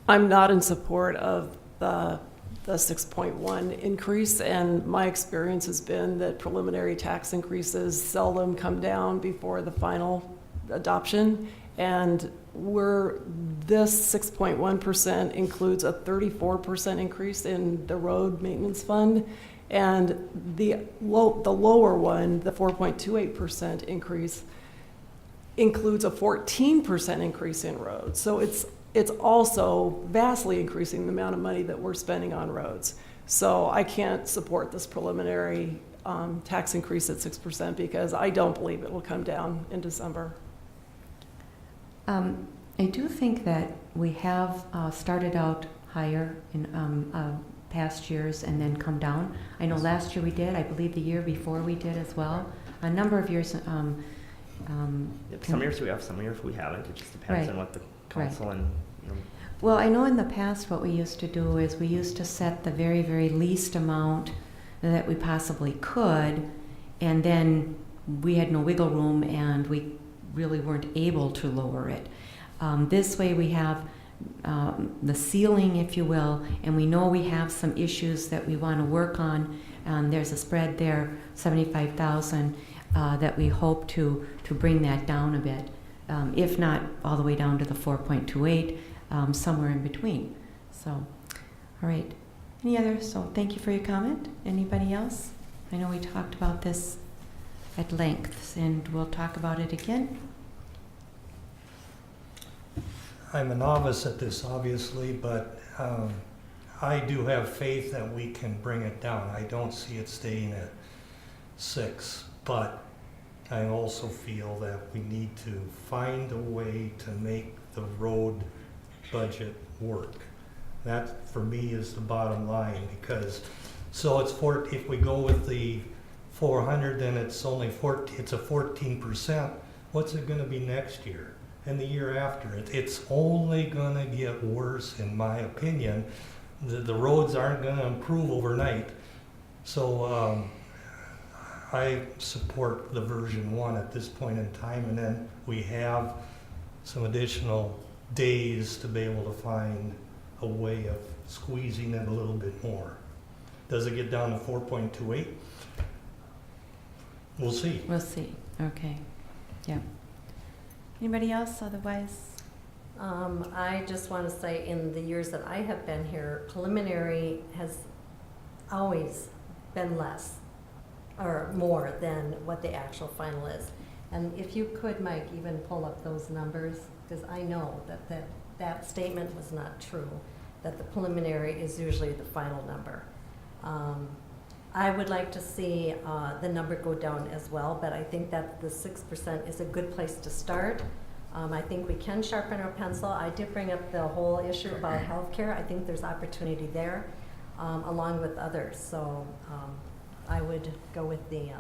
not in support of the 6.1 increase, and my experience has been that preliminary tax increases seldom come down before the final adoption, and this 6.1% includes a 34% increase in the road maintenance fund, and the lower one, the 4.28% increase, includes a 14% increase in roads. So it's also vastly increasing the amount of money that we're spending on roads. So I can't support this preliminary tax increase at 6% because I don't believe it will come down in December. I do think that we have started out higher in past years and then come down. I know last year we did. I believe the year before we did as well. A number of years. Some years we have, some years we haven't. It just depends on what the council and. Well, I know in the past what we used to do is we used to set the very, very least amount that we possibly could, and then we had no wiggle room and we really weren't able to lower it. This way we have the ceiling, if you will, and we know we have some issues that we want to work on. There's a spread there, 75,000, that we hope to bring that down a bit, if not all the way down to the 4.28, somewhere in between. So, all right. Any others? So thank you for your comment. Anybody else? I know we talked about this at length, and we'll talk about it again. I'm a novice at this, obviously, but I do have faith that we can bring it down. I don't see it staying at 6, but I also feel that we need to find a way to make the road budget work. That, for me, is the bottom line, because so it's if we go with the 400, then it's only it's a 14%. What's it going to be next year and the year after? It's only going to get worse, in my opinion. The roads aren't going to improve overnight. So I support the version 1 at this point in time, and then we have some additional days to be able to find a way of squeezing it a little bit more. Does it get down to 4.28? We'll see. We'll see. Okay. Yeah. Anybody else? Otherwise, I just want to say, in the years that I have been here, preliminary has always been less or more than what the actual final is. And if you could, Mike, even pull up those numbers, because I know that statement was not true, that the preliminary is usually the final number. I would like to see the number go down as well, but I think that the 6% is a good place to start. I think we can sharpen our pencil. I did bring up the whole issue about healthcare. I think there's opportunity there, along with others. So I would go with the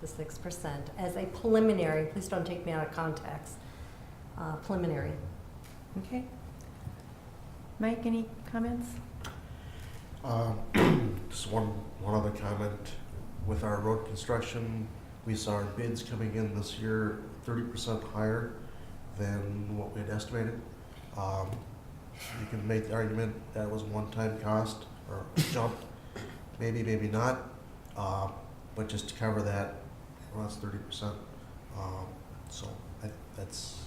6% as a preliminary. Please don't take me out of context. Preliminary. okay. Mike, any comments? Just one other comment. With our road construction, we saw our bids coming in this year 30% higher than what we had estimated. You can make the argument that was a one-time cost or jump, maybe not, but just to cover that, well, that's 30%. So that's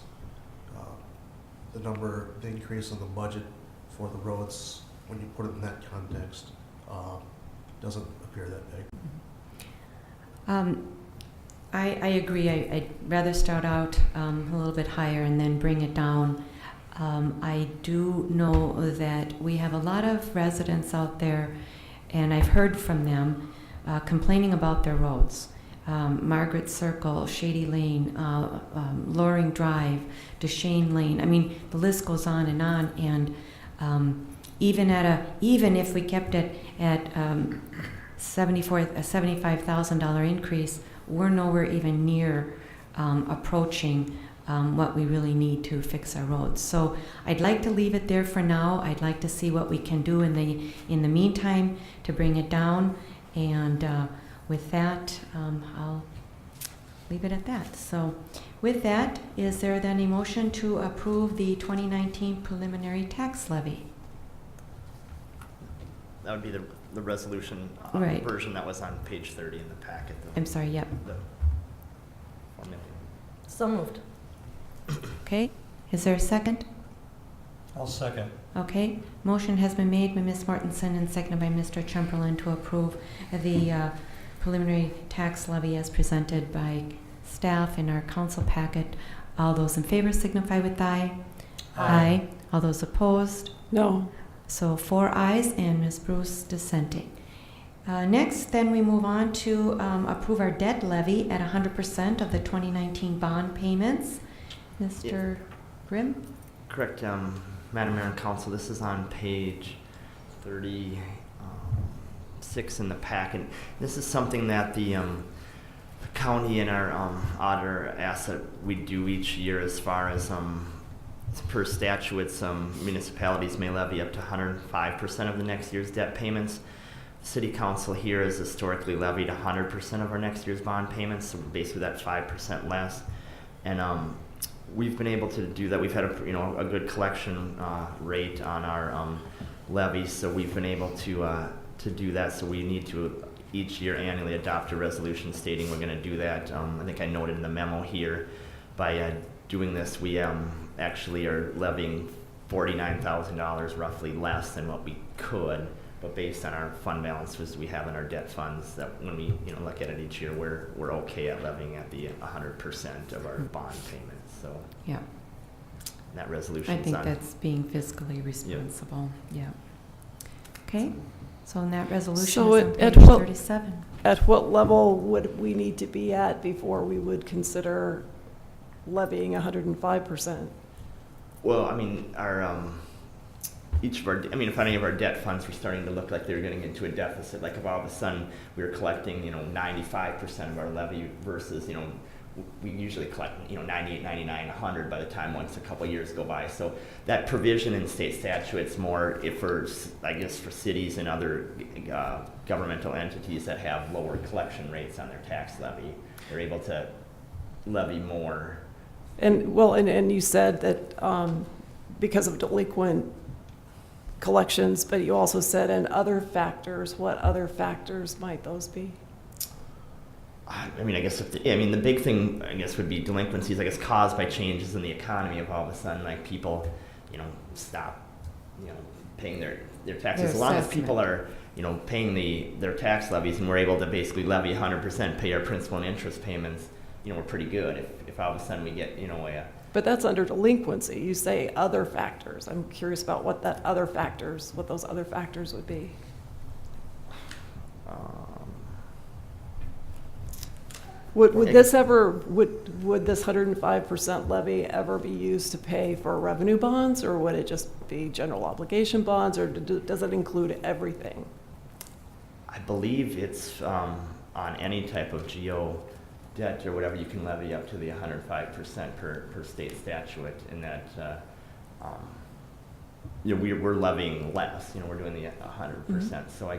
the number, the increase in the budget for the roads, when you put it in that context, doesn't appear that big. I agree. I'd rather start out a little bit higher and then bring it down. I do know that we have a lot of residents out there, and I've heard from them complaining about their roads. Margaret Circle, Shady Lane, Loring Drive, Deshane Lane. I mean, the list goes on, and even if we kept it at $75,000 increase, we're nowhere even near approaching what we really need to fix our roads. So I'd like to leave it there for now. I'd like to see what we can do in the meantime to bring it down, and with that, I'll leave it at that. So with that, is there then a motion to approve the 2019 preliminary tax levy? That would be the resolution Right. version that was on page 30 in the packet. I'm sorry, yep. The formula. So moved. Okay, is there a second? I'll second. Okay, motion has been made by Ms. Mortenson and seconded by Mr. Tschumperlin to approve the preliminary tax levy as presented by staff in our council packet. All those in favor signify with aye. Aye. All those opposed? No. So 4 ayes and Ms. Bruce dissenting. Next, then we move on to approve our debt levy at 100% of the 2019 bond payments. Mr. Grimm? Correct, Madam Mayor and Council, this is on page 36 in the packet. This is something that the county and our auditor asked that we do each year as far as per statute, some municipalities may levy up to 105% of the next year's debt payments. The City Council here has historically levied 100% of our next year's bond payments, so basically that's 5% less. And we've been able to do that. We've had a good collection rate on our levies, so we've been able to do that. So we need to each year annually adopt a resolution stating we're going to do that. I think I noted in the memo here, by doing this, we actually are levying $49,000 roughly less than what we could, but based on our fund balances we have in our debt funds, that when we look at it each year, we're okay at levying at the 100% of our bond payments. So Yeah. that resolution I is think on. that's being fiscally responsible. Yeah. Okay. So in that resolution So is on at page what- 37. At what level would we need to be at before we would consider levying 105%? Well, I mean, our each of our, if any of our debt funds were starting to look like they were getting into a deficit, like if all of a sudden we were collecting, 95% of our levy versus, we usually collect, 98, 99, 100 by the time once a couple years go by. So that provision in state statute, it's more for cities and other governmental entities that have lower collection rates on their tax levy, they're able to levy more. And you said that because of delinquent collections, but you also said and other factors. What other factors might those be? I guess the big thing would be delinquencies. Caused by changes in the economy of all of a sudden, like people, stop, paying their taxes. As long as people are, paying their tax levies, and we're able to basically levy 100%, pay our principal and interest payments, we're pretty good. If all of a sudden we get, But that's under delinquency. You say other factors. I'm curious about what those other factors would be. Would this 105% levy ever be used to pay for revenue bonds, or would it just be general obligation bonds, or does it include everything? I believe it's on any type of GO debt or whatever, you can levy up to the 105% per state statute, and that you know, we're levying less, you know, we're doing the 100%. So I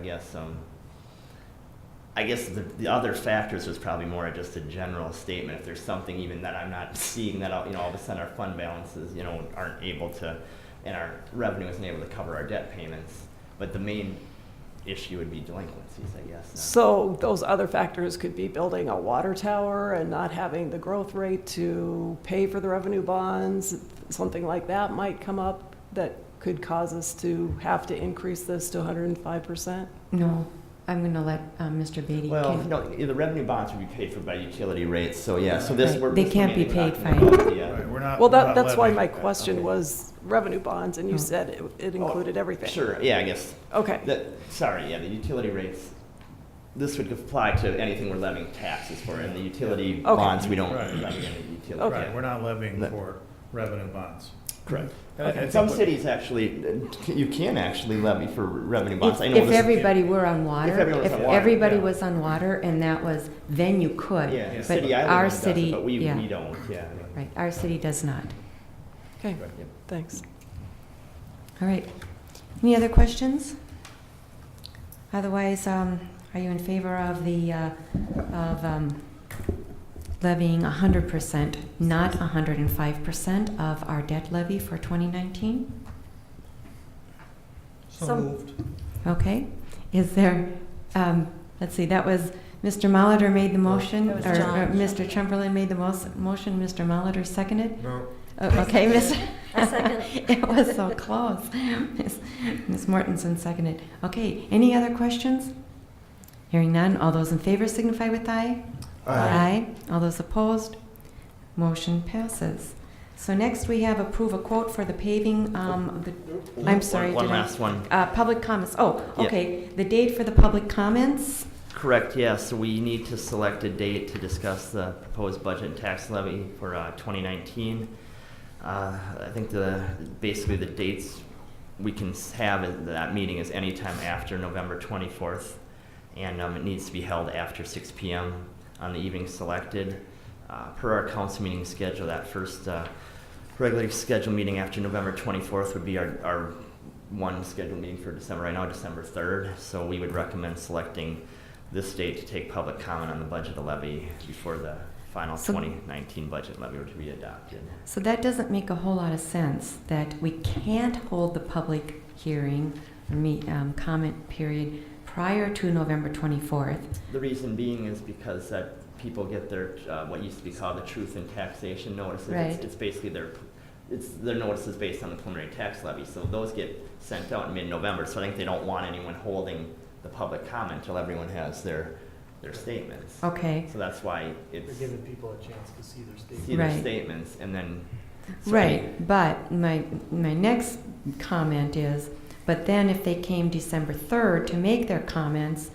guess the other factors was probably more just a general statement. If there's something even that I'm not seeing that, you know, all of a sudden our fund balances, you know, aren't able to, and our revenue isn't able to cover our debt payments. But the main issue would be delinquencies, I guess. So those other factors could be building a water tower and not having the growth rate to pay for the revenue bonds. Something like that might come up that could cause us to have to increase this to 105%. No, I'm going to let Mr. Batty. Well, no, the revenue bonds would be paid for by utility rates. So yeah, so this Right. They can't be paid fine. Right, we're not. Well, we're not that's why levying. my question was revenue bonds, and you Oh. said it included everything. Sure. Yeah, I guess. Okay. The utility rates. This would apply to anything we're levying taxes for, and the utility Okay. bonds we don't Right. levy any utility. Okay. Right, we're not levying That- for revenue bonds. Correct. And And some cities actually, you can actually levy for revenue bonds. I know If this- everybody were on water, everyone was if on water, everybody yeah. was on water and that was, then you could. Yeah, But city I live our in does it, city, but we yeah, don't. Yeah. right, our city does not. Okay, Yep. thanks. All right. Any other questions? Otherwise, are you in favor of levying 100%, not 105% of our debt levy for 2019? So moved. Okay. Is there, let's see, that was Mr. Molitor made the motion, That was or John. Mr. Tschumperlin made the motion, Mr. Molitor seconded? No, Okay, Miss. I second. It was so close. Ms. Mortenson seconded. Okay, any other questions? Hearing none, all those in favor signify with aye. Aye. All those opposed? Motion passes. So next we have approve a quote for the paving, I'm sorry, One did I- last one. Public comments. Oh, Yeah. okay. The date for the public comments? Correct, yes. So we need to select a date to discuss the proposed budget and tax levy for 2019. I think basically the dates we can have at that meeting is anytime after November 24th, and it needs to be held after 6 p.m. on the evening selected. Per our council meeting schedule, that first regularly scheduled meeting after November 24th would be our one scheduled meeting for December, right now, December 3rd. So we would recommend selecting this date to take public comment on the budget levy before the final So- 2019 budget levy were to be adopted. So that doesn't make a whole lot of sense, that we can't hold the public hearing or comment period prior to November 24th. The reason being is because that people get their what used to be called the truth in taxation notices. Right. It's basically their notices based on the preliminary tax levy. So those get sent out in mid-November. So I think they don't want anyone holding the public comment until everyone has their statements. Okay, So that's why We're it's giving people a chance to see their statement. see their Right. statements and then. so right. But my next comment is, but then if they came December 3rd to make their comments,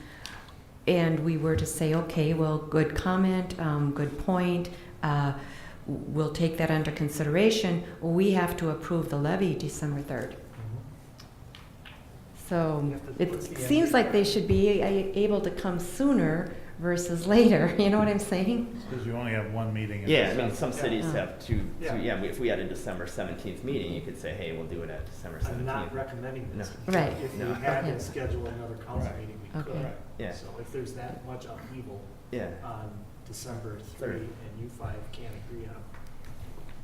and we were to say, okay, well, good comment, good point, we'll take that under consideration, we have to approve the levy December 3rd. So You have to- what's it the seems end? like they should be able to come sooner versus later, you know what I'm saying? Because you only have one meeting. in Yeah, I December. mean, some cities Yeah. have two, Yeah. if we had a December 17th meeting, you could say, hey, we'll do it at December 17th. I'm not recommending this. No. Right. If we No. had Okay. to schedule another council Right. meeting, we could. Okay. Yeah. So if there's that much upheaval Yeah. on December 3 Third. and you five can't agree on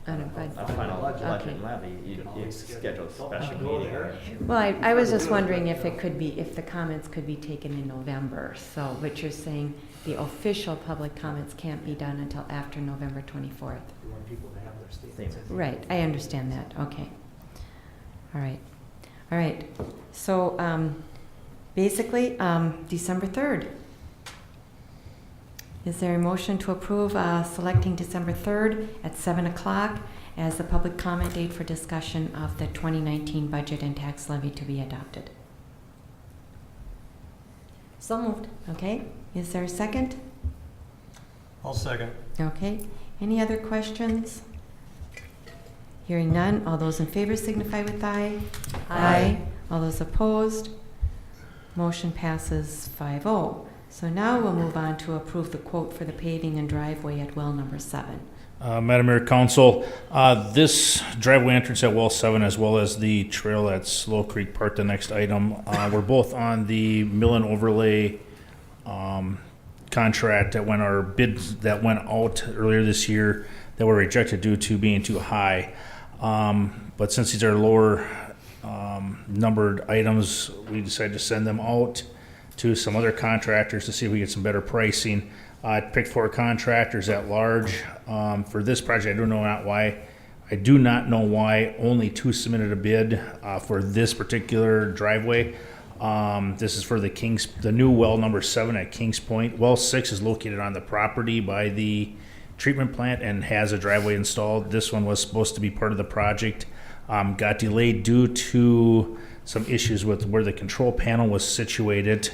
On a budget. A final budget. budget Okay. levy, You you can always schedule a schedule- special don't go meeting. there. Well, I was just wondering if it could be, if the comments could be taken in November. So, but you're saying the official public comments can't be done until after November 24th. We want people to have their statements. Statements. Right, I understand that, okay. All right, all right. So, basically, December 3rd. Is there a motion to approve selecting December 3rd at 7 o'clock as the public comment date for discussion of the 2019 budget and tax levy to be adopted? So moved. Okay, is there a second? I'll second. Okay, any other questions? Hearing none, all those in favor signify with aye. Aye. All those opposed? Motion passes 5-0. So now we'll move on to approve the quote for the paving and driveway at well number 7. Madam Mayor, Council, this driveway entrance at Well 7 as well as the trail at Slow Creek Park, the next item, we're both on the mill and overlay contract that went, our bids that went out earlier this year that were rejected due to being too high. But since these are lower numbered items, we decided to send them out to some other contractors to see if we get some better pricing. I picked 4 contractors at large. For this project, I do not know why only 2 submitted a bid for this particular driveway. This is for the new well number 7 at Kings Point. Well 6 is located on the property by the treatment plant and has a driveway installed. This one was supposed to be part of the project. Got delayed due to some issues with where the control panel was situated.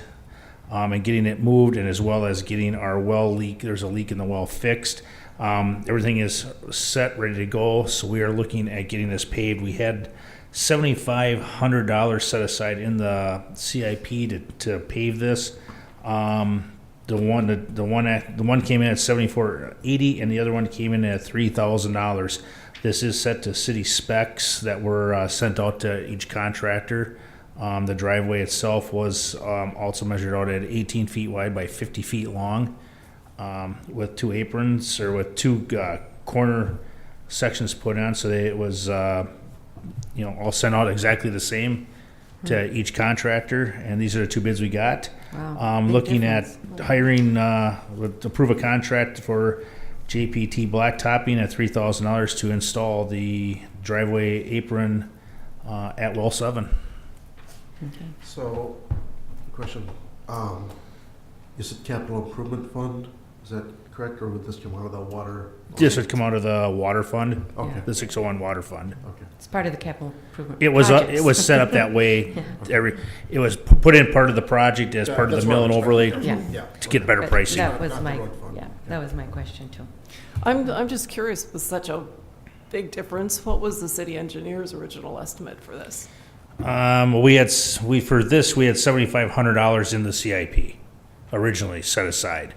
And getting it moved, and as well as getting our well leak, there's a leak in the well, fixed. Everything is set, ready to go, so we are looking at getting this paved. We had $7,500 set aside in the CIP to pave this. The one came in at $7,480, and the other one came in at $3,000. This is set to city specs that were sent out to each contractor. The driveway itself was also measured out at 18 feet wide by 50 feet long, with 2 aprons, or with 2 corner sections put on, so it was all sent out exactly the same to each contractor. And these are the 2 bids we got. Wow, big looking difference. at hiring, approve a contract for JPT blacktopping at $3,000 to install the driveway apron at Well 7. Okay. So, question, you said capital improvement fund, is that correct, or would this come out of the water? This would come out of the water fund, Okay, the 601 water fund. okay. It's part of the capital improvement. It was projects. set up that way. Yeah. It was put in part of the project as part of That's the what mill I and was overlay expecting. Yeah. to get better But pricing. That was Not the my, road fund. yeah, that was my question too. I'm just curious, with such a big difference, what was the city engineer's original estimate for this? We had $7,500 in the CIP originally set aside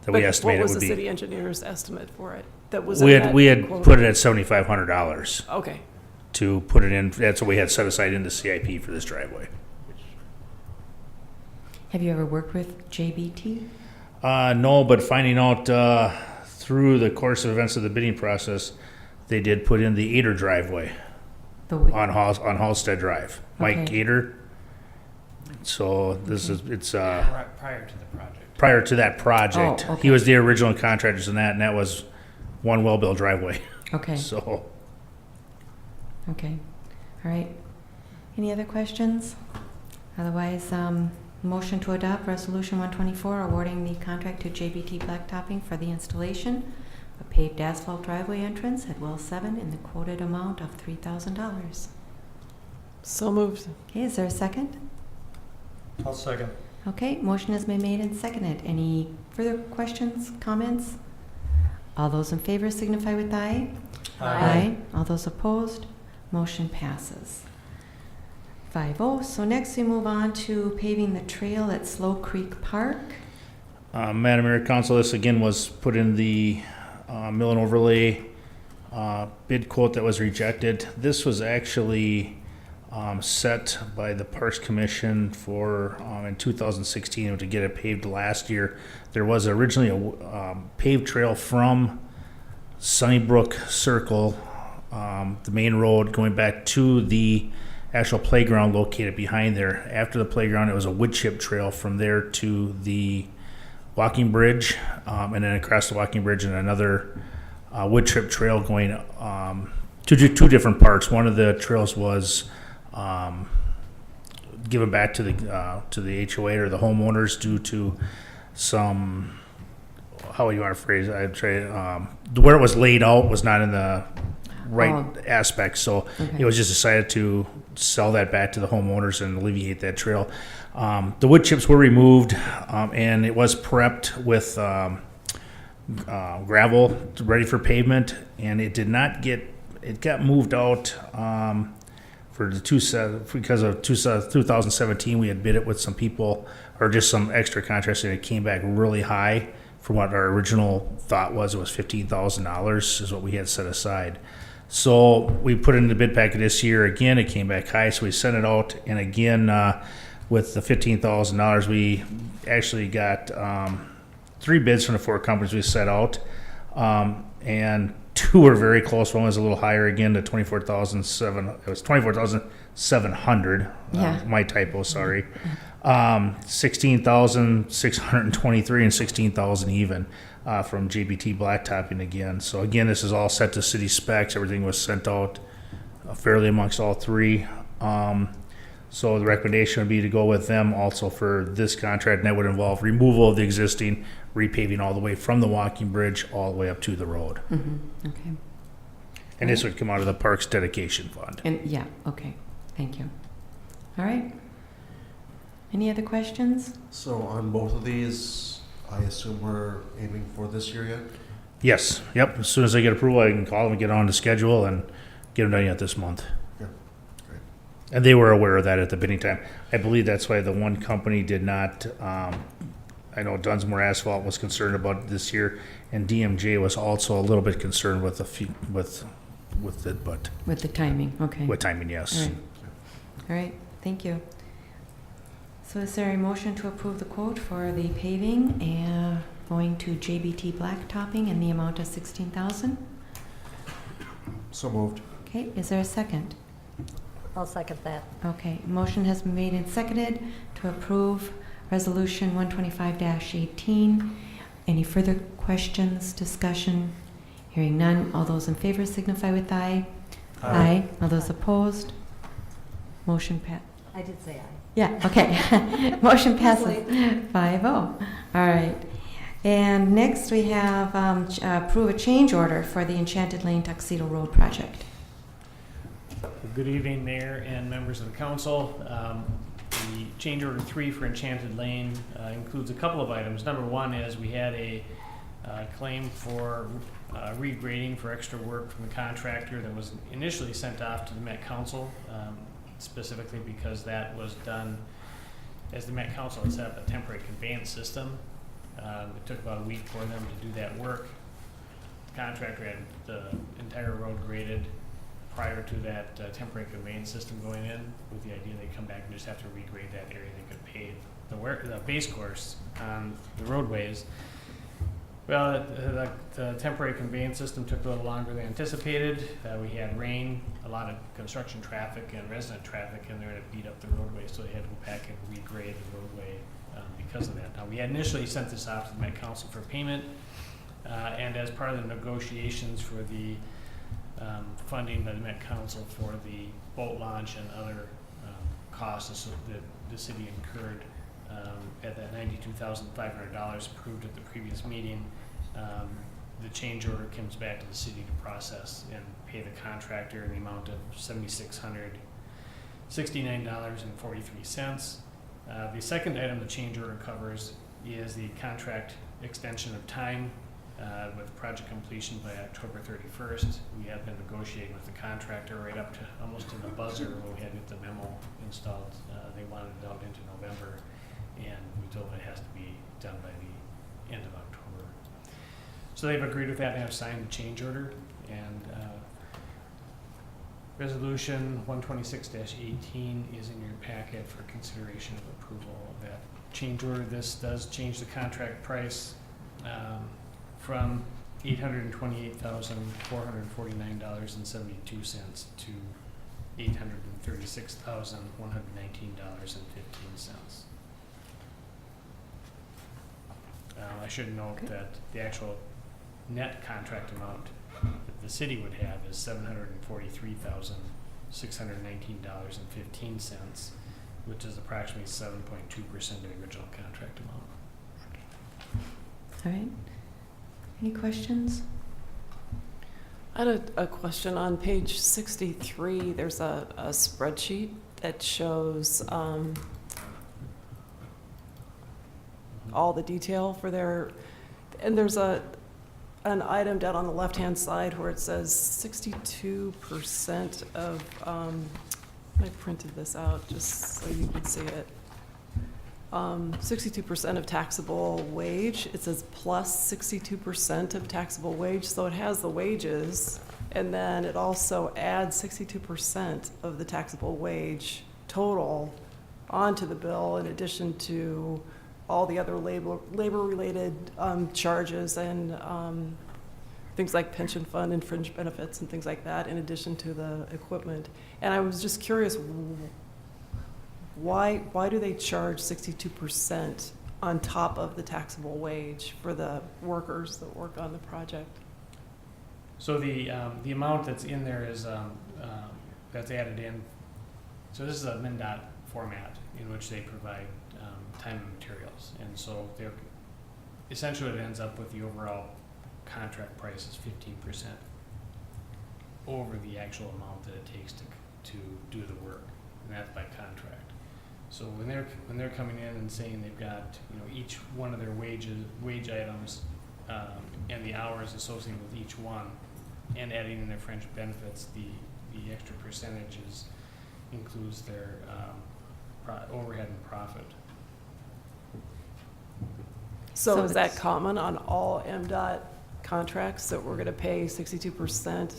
that we But estimated what would was the be. city engineer's estimate for it? That was We in had that we had quote? put it at $7,500 Okay, to put it in. That's what we had set aside in the CIP for this driveway. Have you ever worked with JBT? No, but finding out through the course of events of the bidding process, they did put in the Ader driveway on Halstead Drive. Mike Okay. Ader. So it's Prior to the project. prior to that project. Oh, okay. He was the original contractor in that, and that was one well-built driveway. Okay, So okay. All right. Any other questions? Otherwise, motion to adopt Resolution 124 awarding the contract to JBT Blacktopping for the installation of paved asphalt driveway entrance at Well 7 in the quoted amount of $3,000. so moved. Okay, is there a second? I'll second. Okay, motion has been made and seconded. Any further questions, comments? All those in favor signify with aye. All those opposed, motion passes. 5-0. So next we move on to paving the trail at Slow Creek Park. Madam Mayor, Council, this again was put in the mill and overlay bid quote that was rejected. This was actually set by the Parks Commission for in 2016 to get it paved last year. There was originally a paved trail from Sunnybrook Circle, the main road going back to the actual playground located behind there. After the playground, it was a wood chip trail from there to the walking bridge, and then across the walking bridge and another wood chip trail going to two different parts. One of the trails was given back to the HOA or the homeowners due to some, how do you want to phrase it? I'd say where it was laid out was not in the right aspect, so Okay. it was just decided to sell that back to the homeowners and alleviate that trail. The wood chips were removed, and it was prepped with gravel ready for pavement, and it did not get, it got moved out for the because of 2017. We had bid it with some people, or just some extra contractors, and it came back really high from what our original thought was. It was $15,000 is what we had set aside. So we put it in the bid packet this year. Again, it came back high, so we sent it out. And again, with the $15,000, we actually got 3 bids from the 4 companies we set out. And 2 were very close. One was a little higher again, to $24,700. It was $24,700. Yeah. My typo, sorry. 16,623 and 16,000 even from JBT Blacktopping again. So again, this is all set to city specs. Everything was sent out fairly amongst all 3. So the recommendation would be to go with them also for this contract, and that would involve removal of the existing, repaving all the way from the walking bridge all the way up to the road. Mm-hmm. Okay. And this would come out of the Parks Dedication Fund. And, yeah, okay. Thank you. All right. Any other questions? So on both of these, I assume we're aiming for this year yet? Yes, yep. As soon as I get approval, I can call them and get on the schedule and get them done yet this month. Yeah, great. And they were aware of that at the bidding time. I believe that's why the one company did not, I know Dunsmore Asphalt was concerned about it this year, and DMJ was also a little bit concerned with with it, but With the timing, okay. with timing, yes. All right. All right, thank you. So is there a motion to approve the quote for the paving and going to JBT Blacktopping in the amount of $16,000? So moved. Okay, is there a second? I'll second that. Okay, motion has been made and seconded to approve Resolution 125-18. Any further questions, discussion? Hearing none, all those in favor signify with aye. Aye. All those opposed? Motion passed. I did say aye. Yeah, okay. Motion passes 5-0. All right. And next we have approve a change order for the Enchanted Lane Tuxedo Road project. Good evening, Mayor and members of the council. The change order 3 for Enchanted Lane includes a couple of items. Number 1 is we had a claim for regrading for extra work from the contractor that was initially sent off to the Met Council, specifically because that was done as the Met Council had set up a temporary conveyance system. It took about a week for them to do that work. The contractor had the entire road graded prior to that temporary conveyance system going in, with the idea they'd come back and just have to regrade that area. They could pave the base course on the roadways. Well, the temporary conveyance system took a little longer than anticipated. We had rain, a lot of construction traffic and resident traffic in there that beat up the roadway, so they had to go back and regrade the roadway because of that. Now, we had initially sent this off to the Met Council for payment, and as part of the negotiations for the funding by the Met Council for the boat launch and other costs that the city incurred at that $92,500 approved at the previous meeting, the change order comes back to the city to process and pay the contractor in the amount of $7,669.43. The second item the change order covers is the contract extension of time with project completion by October 31st. We have been negotiating with the contractor right up to almost to the buzzer when we had to get the memo installed. They wanted it out into November, and we told them it has to be done by the end of October. So they've agreed with that and have signed the change order. And Resolution 126-18 is in your packet for consideration of approval of that change order. This does change the contract price from $828,449.72 to $836,119.15. I should note that the actual net contract amount that the city would have is $743,619.15, which is approximately 7.2% of the original contract amount. All right. Any questions? I had a question on page 63. There's a spreadsheet that shows all the detail for their, and there's an item down on the left-hand side where it says 62% of, I printed this out just so you could see it. 62% of taxable wage. It says plus 62% of taxable wage, so it has the wages, and then it also adds 62% of the taxable wage total onto the bill, in addition to all the other labor-related charges and things like pension fund and fringe benefits and things like that, in addition to the equipment. And I was just curious, why do they charge 62% on top of the taxable wage for the workers that work on the project? So the amount that's in there is, that's added in. So this is a MnDOT format in which they provide time and materials. And so they're, essentially it ends up with the overall contract price is 15% over the actual amount that it takes to do the work, and that's by contract. So when they're coming in and saying they've got, you know, each one of their wage items and the hours associated with each one, and adding in their fringe benefits, the extra percentages includes their overhead and profit. So is that common on all MDOT contracts, that we're going to pay 62%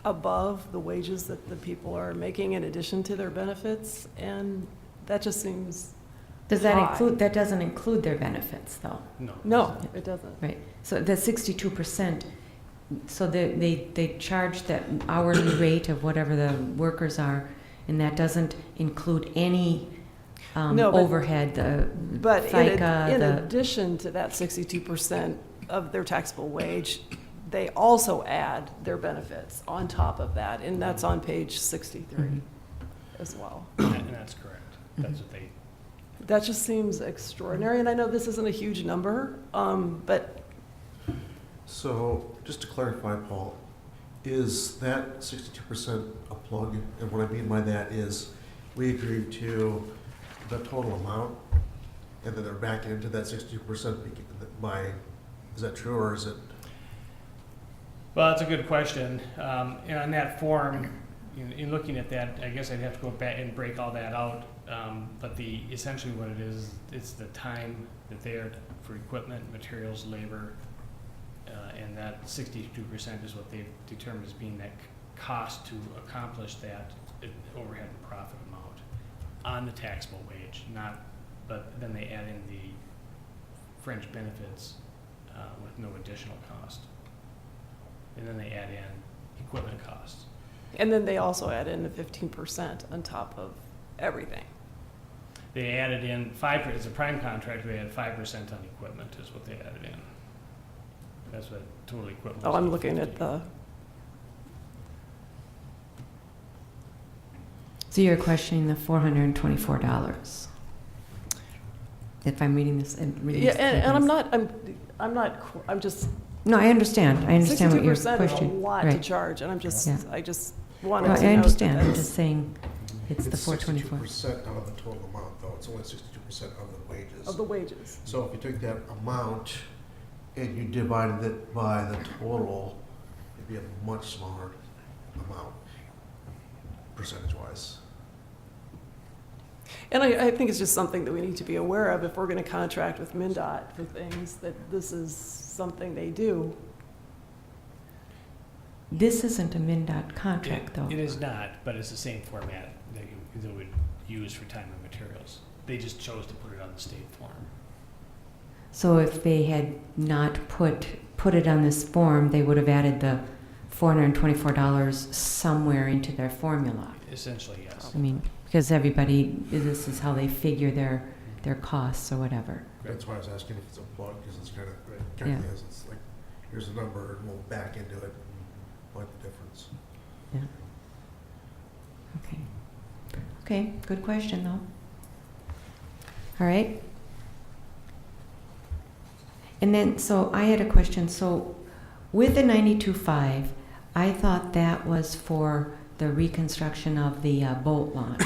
above the wages that the people are making in addition to their benefits? And that just seems Does that high. include, that doesn't include their benefits, though? No, it doesn't. Right, so the 62%, so they charge that hourly rate of whatever the workers are, and that doesn't include any No, but- overhead, the But FICA, in the, addition to that 62% of their taxable wage, they also add their benefits on top of that, and that's on page 63 Mhm. as well. And that's correct. That's what they, That just seems extraordinary, and I know this isn't a huge number, but So, just to clarify, Paul, is that 62% a plug? And what I mean by that is, we agreed to the total amount, and then they're back into that 62% by, is that true, or is it? well, that's a good question. And on that form, in looking at that, I guess I'd have to go back and break all that out. But essentially what it is, it's the time that they are for equipment, materials, labor, and that 62% is what they've determined as being that cost to accomplish that overhead and profit amount on the taxable wage, but then they add in the fringe benefits with no additional cost. And then they add in equipment costs. and then they also add in the 15% on top of everything. They added in 5%, it's a prime contract, they had 5% on equipment is what they added in. That's what total equipment. Oh, was I'm at looking 50. at the, so you're questioning the $424, if I'm reading this, reading yeah, this and correctly. I'm just, No, I understand what you're 62% is a questioning. lot to Right. charge, and Yeah. I just No, wanted to note I understand, I'm that just saying, it's the 424. 62% out of the total amount, though, it's only 62% of the wages. of the wages. So if you took that amount and you divided it by the total, it'd be a much smaller amount, percentage-wise. And I think it's just something that we need to be aware of if we're going to contract with MnDOT for things, that this is something they do. This isn't a MnDOT contract, though. It is not, but it's the same format that they would use for time and materials. They just chose to put it on the state form. So if they had not put it on this form, they would have added the $424 somewhere into their formula. Essentially, yes. I mean, because everybody, this is how they figure their costs or whatever. That's why I was asking if it's a plug, because it's kind of Yeah. is. It's like, here's a number, and we'll back into it and find the difference. Yeah. Okay. Okay, good question, though. All right. And then, so I had a question. So with the 92.5, I thought that was for the reconstruction of the boat launch.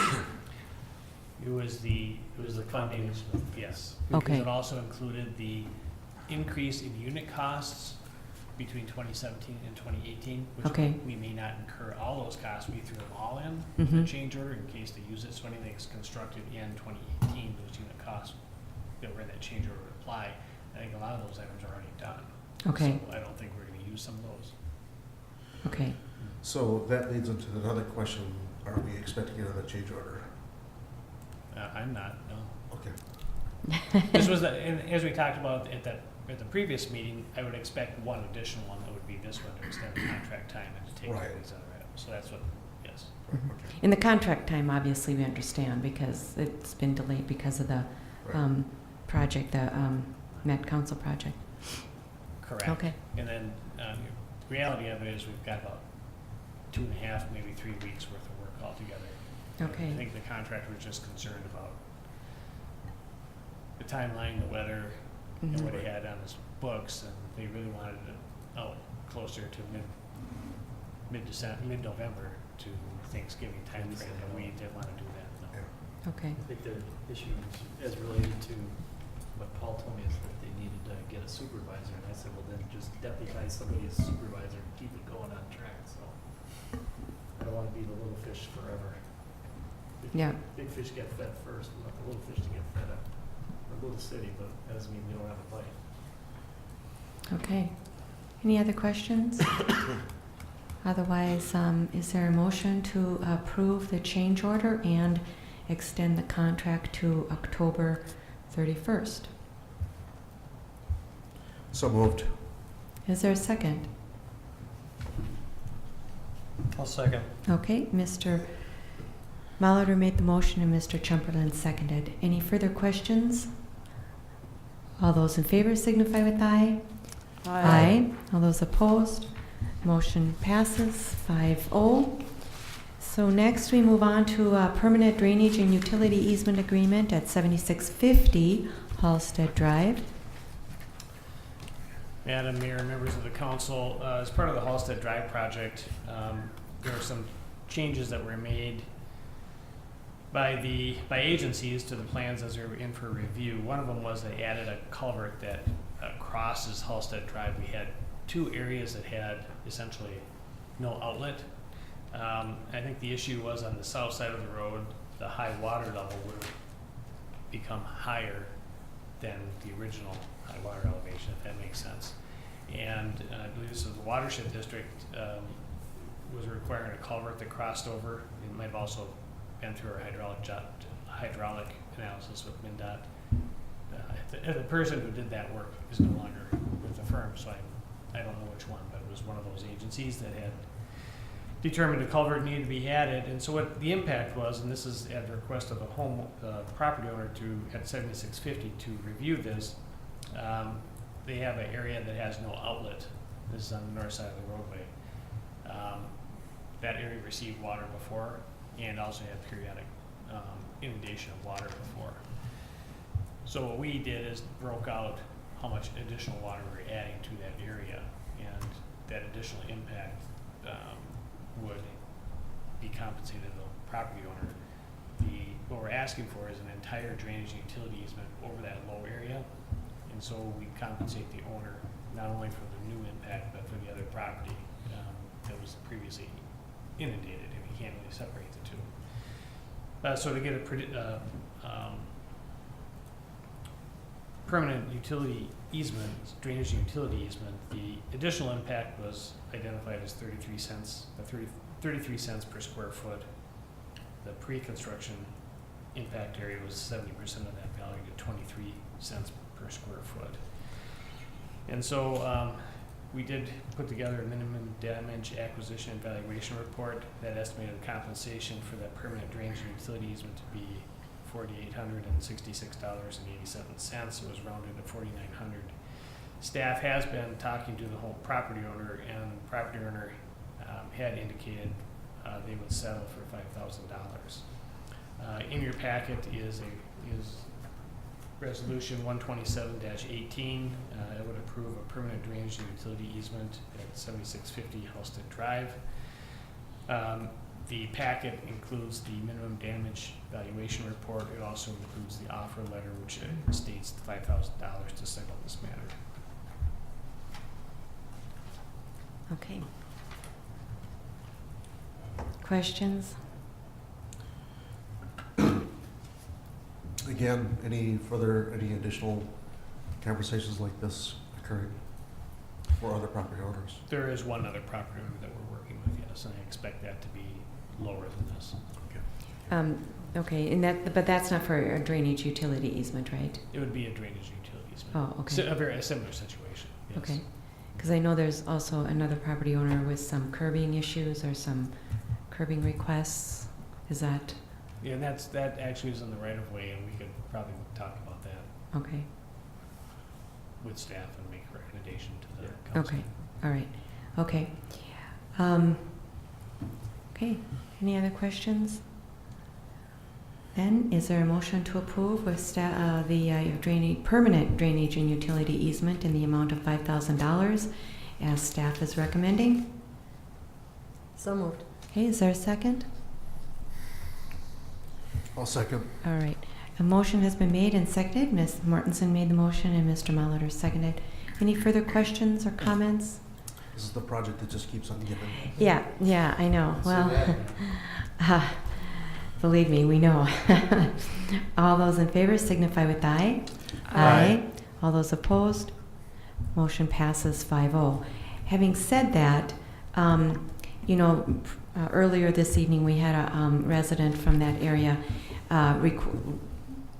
It was the funding, yes. Okay. Because it also included the increase in unit costs between 2017 and 2018, which Okay. we may not incur all those costs. We threw them all in the Mhm. change order in case they use it. So anything that's constructed in 2018 those unit costs, where that change order would apply. I think a lot of those items are already done. Okay. So I don't think we're gonna use some of those. Okay. So that leads into another question. Are we expecting another change order? I'm not, no. Okay. This was, and as we talked about at the previous meeting, I would expect one additional one that would be this one to extend the contract time and to take care of these other items. So that's what, yes. Okay. In the contract time, obviously, we understand because it's been delayed because of the Right. project, the Met Council project. Correct. Okay. And then, the reality of it is we've got about 2.5, maybe 3 weeks worth of work altogether. Okay. I think the contractor was just concerned about the timeline, the weather, and what he had on his books, and they really wanted it out closer to mid-November to Thanksgiving timeframe, and we didn't want to do that, no. Yeah. Okay. I think the issue is as related to what Paul told me is that they needed to get a supervisor, and I said, well, then just deputize somebody as supervisor and keep it going on track, so. I don't wanna be the little fish forever. Yeah. Big fish get fed first, we want the little fish to get fed up. We're a little city, but that doesn't mean we don't have a bite. Okay. Any other questions? Otherwise, is there a motion to approve the change order and extend the contract to October 31st? So moved. Is there a second? I'll second. Okay, Mr. Molitor made the motion and Mr. Tschumperlin seconded. Any further questions? All those in favor signify with aye. Aye. All those opposed? Motion passes 5-0. So next we move on to a permanent drainage and utility easement agreement at 7650 Halsted Drive. Madam Mayor, members of the council, as part of the Halsted Drive project, there were some changes that were made by agencies to the plans as they were in for review. One of them was they added a culvert that crosses Halsted Drive. We had 2 areas that had essentially no outlet. I think the issue was on the south side of the road, the high water level would have become higher than the original high water elevation, if that makes sense. And I believe this is the watershed district was requiring a culvert that crossed over. It might have also been through our hydraulic analysis with MnDOT. The person who did that work is no longer with the firm, so I don't know which one, but it was one of those agencies that had determined a culvert needed to be added. And so what the impact was, and this is at the request of the property owner at 7650 to review this, they have an area that has no outlet. This is on the north side of the roadway. That area received water before and also had periodic inundation of water before. So what we did is broke out how much additional water we're adding to that area, and that additional impact would be compensated to the property owner. What we're asking for is an entire drainage and utility easement over that low area, and so we compensate the owner not only for the new impact but for the other property that was previously inundated, and we can't really separate the two. So to get a permanent utility easement, drainage and utility easement, the additional impact was identified as 33 cents per square foot. The pre-construction impact area was 70% of that value to 23 cents per square foot. And so we did put together a minimum damage acquisition and valuation report that estimated the compensation for that permanent drainage and utility easement to be $4,866.87. It was rounded to $4,900. Staff has been talking to the whole property owner, and the property owner had indicated they would settle for $5,000. In your packet is Resolution 127-18. It would approve a permanent drainage and utility easement at 7650 Halsted Drive. The packet includes the minimum damage valuation report. It also includes the offer letter, which states $5,000 to settle this matter. Okay. Questions? Again, again, any additional conversations like this occurring for other property owners? There is one other property owner that we're working with, yes, and I expect that to be lower than this. Okay, and but that's not for a drainage utility easement, right? It would be a drainage utility easement. Oh, okay. A similar situation, yes. Okay, because I know there's also another property owner with some curbing issues or some curbing requests. Is that, Yeah, and that actually is in the right of way, and we could probably talk about that okay, with staff and make a recommendation to the council. okay, all right, okay. Okay, any other questions? Then, is there a motion to approve with the permanent drainage and utility easement in the amount of $5,000 as staff is recommending? So moved. Okay, is there a second? I'll second. All right. A motion has been made and seconded. Ms. Mortenson made the motion and Mr. Molitor seconded. Any further questions or comments? This is the project that just keeps on giving. Yeah, I know. Well, believe me, we know. All those in favor signify with aye. Aye. All those opposed? Motion passes 5-0. Having said that, earlier this evening we had a resident from that area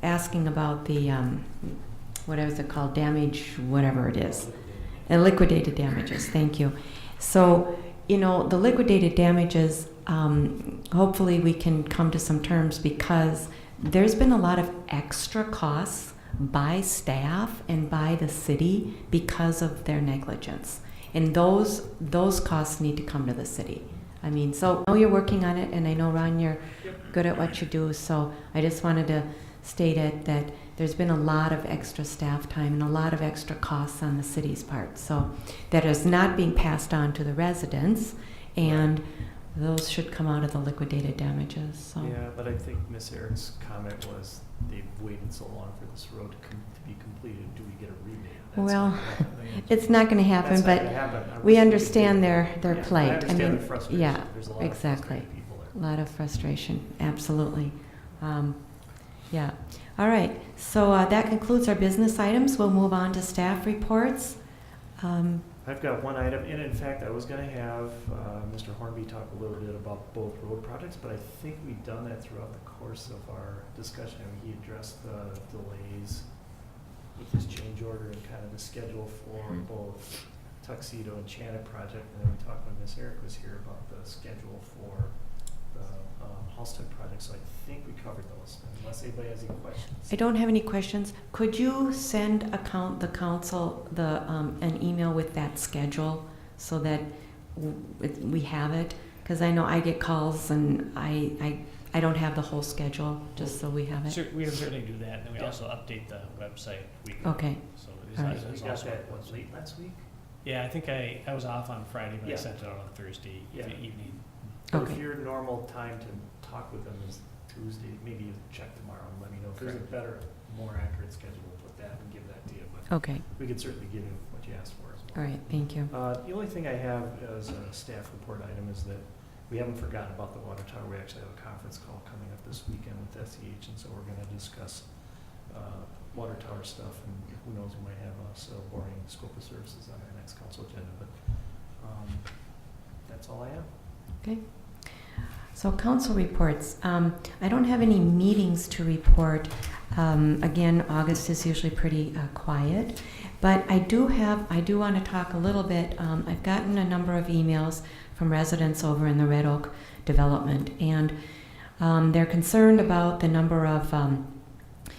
asking about the, what is it called, damage, whatever it is. Liquidated damages, thank you. So, the liquidated damages, hopefully we can come to some terms because there's been a lot of extra costs by staff and by the city because of their negligence. And those costs need to come to the city. I mean, so I know you're working on it, and I know, Ron, you're good at what you do, so I just wanted to state it that there's been a lot of extra staff time and a lot of extra costs on the city's part. So that is not being passed on to the residents, and those should come out of the liquidated damages. So. Yeah, but I think Miss Eric's comment was they've waited so long for this road to be completed. Do we get a rebate? Well, it's not going to happen, That's not but gonna happen. we understand their Yeah, plight. I understand mean, the frustration. yeah, There's a lot exactly. of frustrated people there. A lot of frustration, absolutely. Yeah. All right. So that concludes our business items. We'll move on to staff reports. I've got one item, and in fact, I was going to have Mr. Hornby talk a little bit about both road projects, but I think we've done that throughout the course of our discussion. I mean, he addressed the delays with his change order and kind of the schedule for both Tuxedo and Shannon project, and then we talked when Miss Eric was here about the schedule for the Halstead project. So I think we covered those. Unless anybody has any questions. I don't have any questions. Could you send the council an email with that schedule so that we have it? Because I know I get calls and I don't have the whole schedule, just so we have it. We can certainly do that, and then we also update the website weekly. Okay. So All right. We got that late last week. Yeah, I think I was off on Friday, but I Yeah. sent it out on Thursday evening. But Okay. if your normal time to talk with them is Tuesday, maybe you check tomorrow and let me know. If there's a better, more accurate schedule, we'll put that and give that to you. But Okay. we can certainly give you what you asked for as well. All right. Thank you. The only thing I have as a staff report item is that we haven't forgotten about the water tower. We actually have a conference call coming up this weekend with SEH, and so we're going to discuss water tower stuff, and who knows, we might have a soil boring scope of services on our next council agenda. But that's all I have. Okay. So council reports. I don't have any meetings to report. Again, August is usually pretty quiet, but I do want to talk a little bit. I've gotten a number of emails from residents over in the Red Oak development, and they're concerned about the number of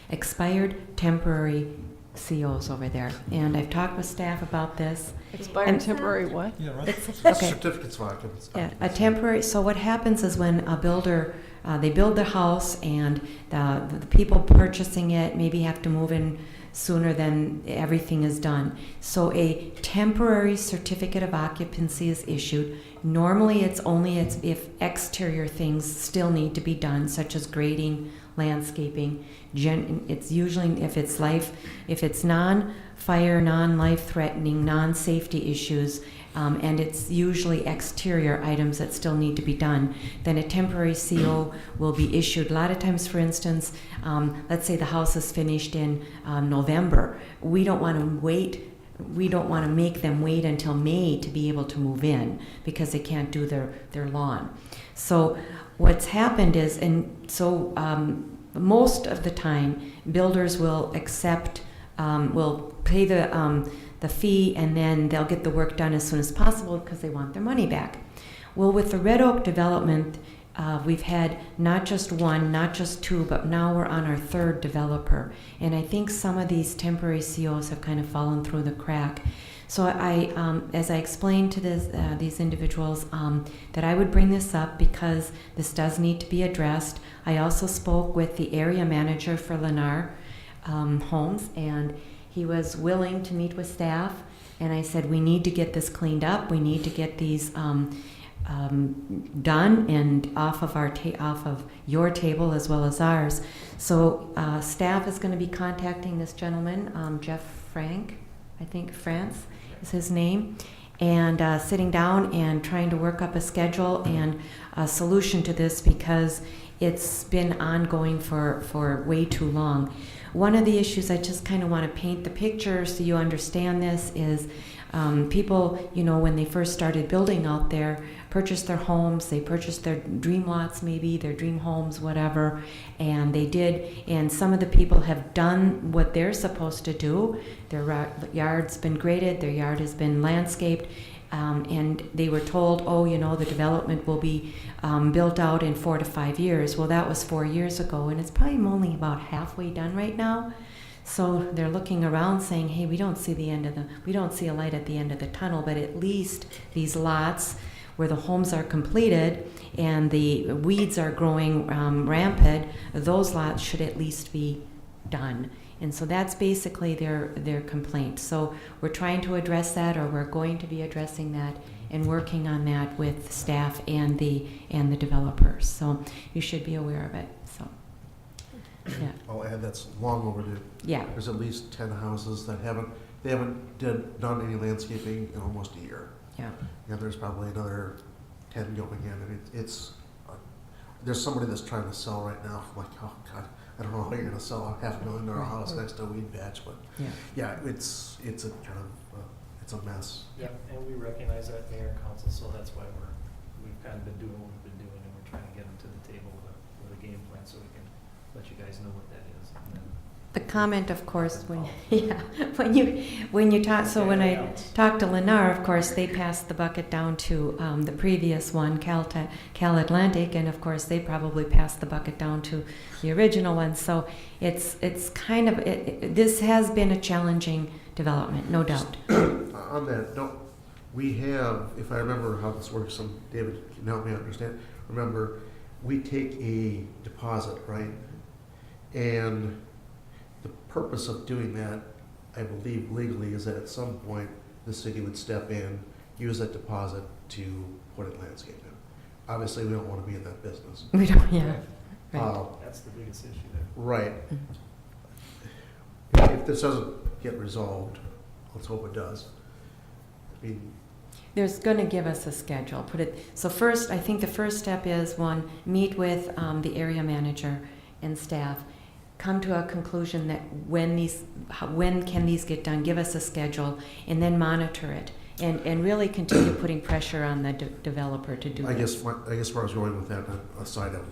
expired temporary COs over there. And I've talked with staff about this. Expired And- temporary what? Yeah, right. It's, okay. Certificates of occupancy. Yeah, a temporary, so what happens is when a builder, they build their house and the people purchasing it maybe have to move in sooner than everything is done. So a temporary certificate of occupancy is issued. Normally it's only if exterior things still need to be done, such as grading, landscaping. It's usually, if it's non fire, non-life-threatening, non-safety issues, and it's usually exterior items that still need to be done, then a temporary CO will be issued. A lot of times, for instance, let's say the house is finished in November. We don't want to wait. We don't want to make them wait until May to be able to move in because they can't do their lawn. So what's happened is, most of the time, builders will accept, will pay the fee, and then they'll get the work done as soon as possible because they want their money back. Well, with the Red Oak development, we've had not just one, not just two, but now we're on our third developer. And I think some of these temporary COs have kind of fallen through the crack. So as I explained to these individuals, that I would bring this up because this does need to be addressed. I also spoke with the area manager for Lennar Homes, and he was willing to meet with staff. And I said, we need to get this cleaned up. We need to get these done and off of your table as well as ours. So staff is going to be contacting this gentleman, Jeff Frank, I think France is his name, and sitting down and trying to work up a schedule and a solution to this because it's been ongoing for way too long. One of the issues I just kind of want to paint the picture so you understand this is people, when they first started building out there, purchased their homes, they purchased their dream lots maybe, their dream homes, whatever, and they did, and some of the people have done what they're supposed to do. Their yard's been graded, their yard has been landscaped, and they were told, the development will be built out in 4 to 5 years. Well, that was 4 years ago, and it's probably only about halfway done right now. So they're looking around saying, hey, we don't see a light at the end of the tunnel, but at least these lots where the homes are completed and the weeds are growing rampant, those lots should at least be done. And so that's basically their complaint. So we're trying to address that, or we're going to be addressing that and working on that with staff and the developers. So you should be aware of it. So yeah. I'll add that's long overdue. Yeah. There's at least 10 houses that haven't done any landscaping in almost a year. Yeah. And there's probably another 10 going in. I mean, there's somebody that's trying to sell right now. I'm like, oh God, I don't know how you're going to sell a $500,000 house next to a weed patch, but yeah, it's a kind of it's a mess. Yeah, and we recognize that, Mayor and Council, so that's why we've kind of been doing what we've been doing, and we're trying to get them to the table with a game plan so we can let you guys know what that is. And then the comment, of course, when you talk. So when I talked to Lennar, of course, they passed the bucket down to the previous one, Cal Atlantic, and of course they probably passed the bucket down to the original one. So it's kind of this has been a challenging development, no doubt. On that note, we have, if I remember how this works, David can help me understand. Remember, we take a deposit, right? And the purpose of doing that, I believe legally, is that at some point the city would step in, use that deposit to put in landscaping. Obviously, we don't want to be in that business. We don't, yeah. Right. that's the biggest issue there. Right. If this doesn't get resolved, let's hope it does. I mean, There's going to give us a schedule. So first, I think the first step is meet with the area manager and staff. Come to a conclusion that when can these get done, give us a schedule, and then monitor it, and really continue putting pressure on the developer to do I this. guess where I was going with that, aside of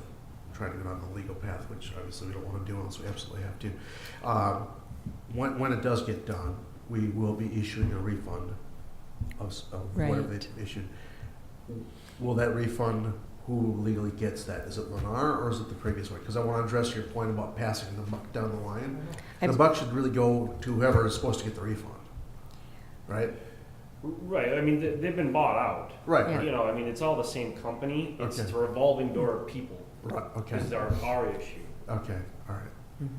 trying to get on the legal path, which obviously we don't want to do unless we absolutely have to, when it does get done, we will be issuing a refund of whatever they've issued. Will that refund, who legally gets that? Is it Lennar or is it the previous one? Because I want to address your point about passing the buck down the line. The buck should really go to whoever is supposed to get the refund, right? Right. I mean, they've been bought out. Right. Yeah. You know, I mean, it's all the same company. It's Okay. a revolving door of people. Right. Okay. Is our issue. Okay. All right.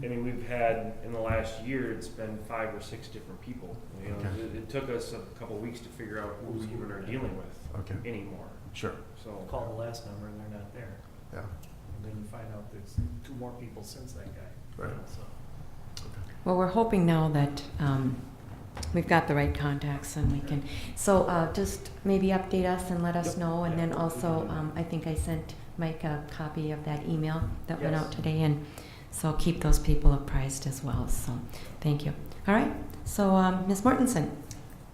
I mean, we've had, in the last year, it's been 5 or 6 different people. You know, Okay. it took us a couple of weeks to figure out who we even are dealing with anymore. Sure. So Call the last number and they're not there. Yeah. And then you find out there's 2 more people since that guy. Right. So. Well, we're hoping now that we've got the right contacts and we can, so just maybe update us and let us know. And then also, I think I sent Mike a copy of that email that went out today, and so keep those people apprised as well. So thank you. All right, so Ms. Mortenson.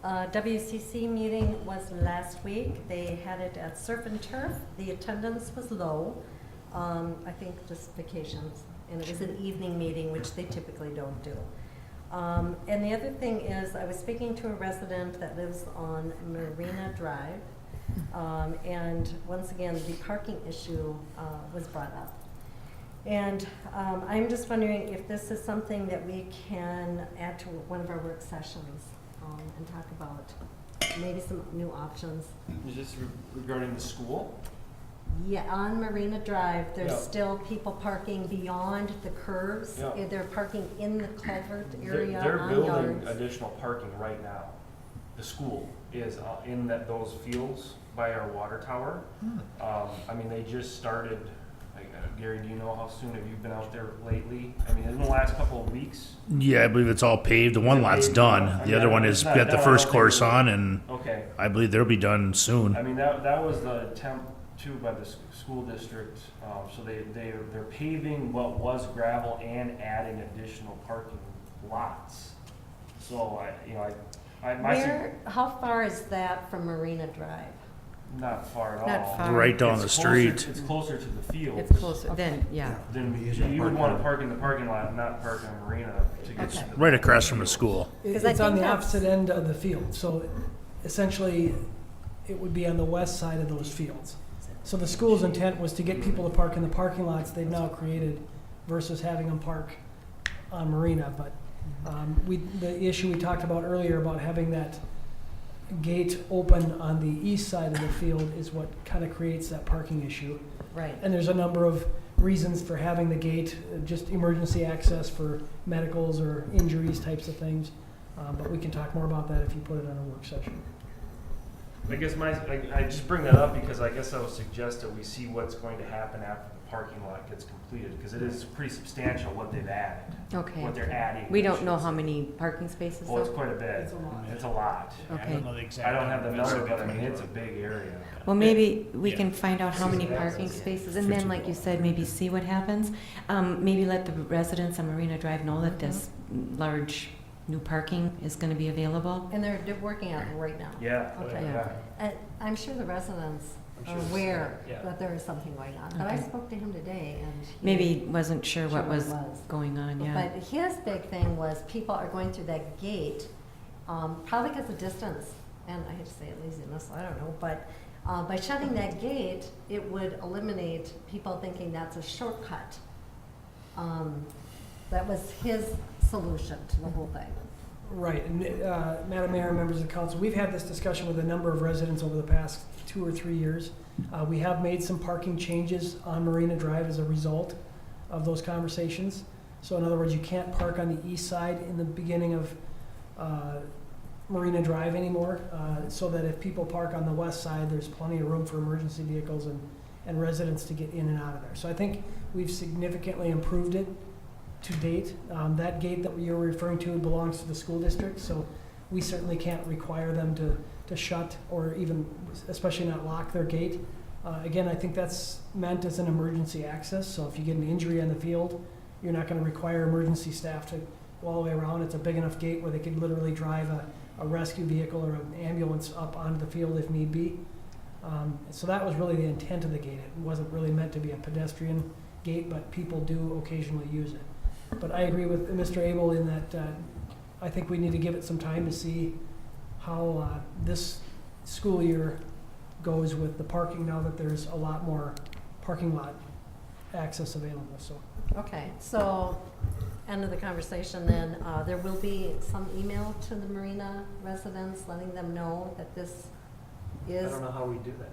WCC meeting was last week. They had it at Surf and Turf. The attendance was low. I think just vacations, and it was an evening meeting, which they typically don't do. And the other thing is, I was speaking to a resident that lives on Marina Drive, and once again, the parking issue was brought up. And I'm just wondering if this is something that we can add to one of our work sessions and talk about maybe some new options. Is this regarding the school? Yeah, on Marina Drive, there's Yeah. still people parking beyond the curves. Yeah. They're parking in the culvert area They're on building yards. additional parking right now. The school is in those fields by our water tower. I mean, they just started, Gary, do you know how soon have you been out there lately? I mean, in the last couple of weeks? Yeah, I believe it's all paved. The one lot's done. The other one is got the first course on, and Okay. I believe they'll be done soon. I mean, that was the attempt too by the school district. So they're paving what was gravel and adding additional parking lots. So How far is that from Marina Drive? not far at Not all. far. Right down It's the closer- street. It's closer to the field. It's closer, then, yeah. Then Easier you would park want on- to park in the parking lot, not park on Marina to get Okay. to the. Right across from the school. Because I It's on think the that's- opposite end of the field, so essentially, it would be on the west side of those fields. So the school's intent was to get people to park in the parking lots they've now created versus having them park on Marina. But the issue we talked about earlier about having that gate open on the east side of the field is what kind of creates that parking issue. Right. And there's a number of reasons for having the gate, just emergency access for medicals or injuries types of things. But we can talk more about that if you put it on a work session. I guess I just bring that up because I guess I would suggest that we see what's going to happen after the parking lot gets completed, because it is pretty substantial what they've added, Okay. what they're adding. We don't know how many parking spaces Oh, it's though? quite a bit. It's a lot. It's a lot. Okay. I don't know the exact. I don't have the numbers. number, but I mean, it's a big area. Well, maybe we Yeah. can find out how many parking spaces, and then, like you said, maybe see what happens. Maybe let the residents on Marina Drive know that this large new parking is gonna be available. And they're working on it right now. Yeah. Okay. Yeah. And I'm sure the residents I'm are sure it's- aware yeah. that there is something going on. But I Okay. spoke to him today, and he Maybe wasn't sure what Sure was was. going on, yeah. But his big thing was people are going through that gate, probably because of distance, and I hate to say it, laziness, I don't know, but by shutting that gate, it would eliminate people thinking that's a shortcut. That was his solution to the whole thing. Right, and Madam Mayor and members of the council, we've had this discussion with a number of residents over the past 2 or 3 years. We have made some parking changes on Marina Drive as a result of those conversations. So in other words, you can't park on the east side in the beginning of Marina Drive anymore, so that if people park on the west side, there's plenty of room for emergency vehicles and residents to get in and out of there. So I think we've significantly improved it to date. That gate that you're referring to belongs to the school district, so we certainly can't require them to shut or even, especially not lock their gate. Again, I think that's meant as an emergency access, so if you get an injury on the field, you're not gonna require emergency staff to go all the way around. It's a big enough gate where they could literally drive a rescue vehicle or an ambulance up onto the field if need be. So that was really the intent of the gate. It wasn't really meant to be a pedestrian gate, but people do occasionally use it. But I agree with Mr. Abel in that I think we need to give it some time to see how this school year goes with the parking now that there's a lot more parking lot access available. So Okay, so end of the conversation then, there will be some email to the Marina residents letting them know that this I is. don't know how we do that.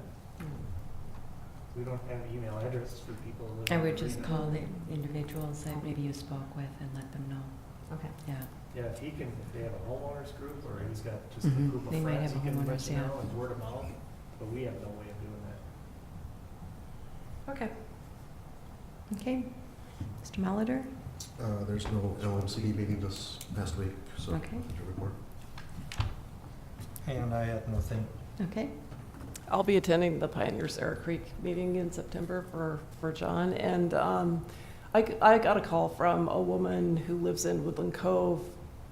We don't have email addresses for people. that I live would on just Marina. call the individuals that maybe you spoke with and let them know, Okay. yeah. Yeah, if he can, if they have a homeowners group or he's got just Mhm. a group of They might friends, have he a can let homeowners, you yeah. know and word of mouth, but we have no way of doing that. Okay. Okay, Mr. Molitor? There's no LMCD meeting this past week, so Okay. your report. And I had nothing. Okay. I'll be attending the Pioneer Sarah Creek meeting in September for John, and I got a call from a woman who lives in Woodland Cove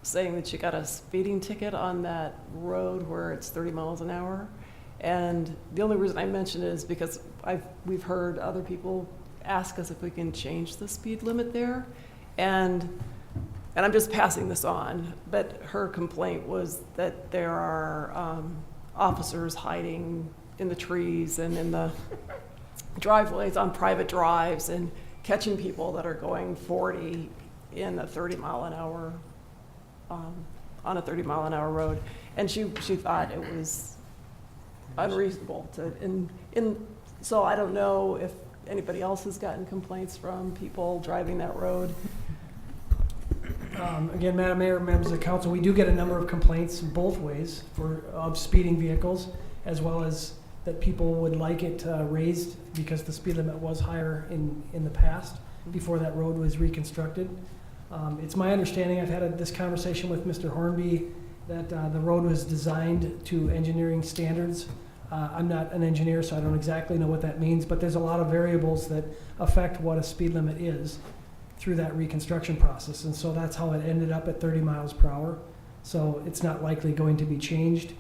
saying that she got a speeding ticket on that road where it's 30 miles an hour. And the only reason I mention it is because we've heard other people ask us if we can change the speed limit there, and I'm just passing this on, but her complaint was that there are officers hiding in the trees and in the driveways on private drives and catching people that are going 40 in a 30 mile an hour on a 30 mile an hour road, and she thought it was unreasonable to so I don't know if anybody else has gotten complaints from people driving that road. Again, Madam Mayor, members of the council, we do get a number of complaints both ways of speeding vehicles, as well as that people would like it raised because the speed limit was higher in the past before that road was reconstructed. It's my understanding, I've had this conversation with Mr. Hornby, that the road was designed to engineering standards. I'm not an engineer, so I don't exactly know what that means, but there's a lot of variables that affect what a speed limit is through that reconstruction process. And so that's how it ended up at 30 miles per hour. So it's not likely going to be changed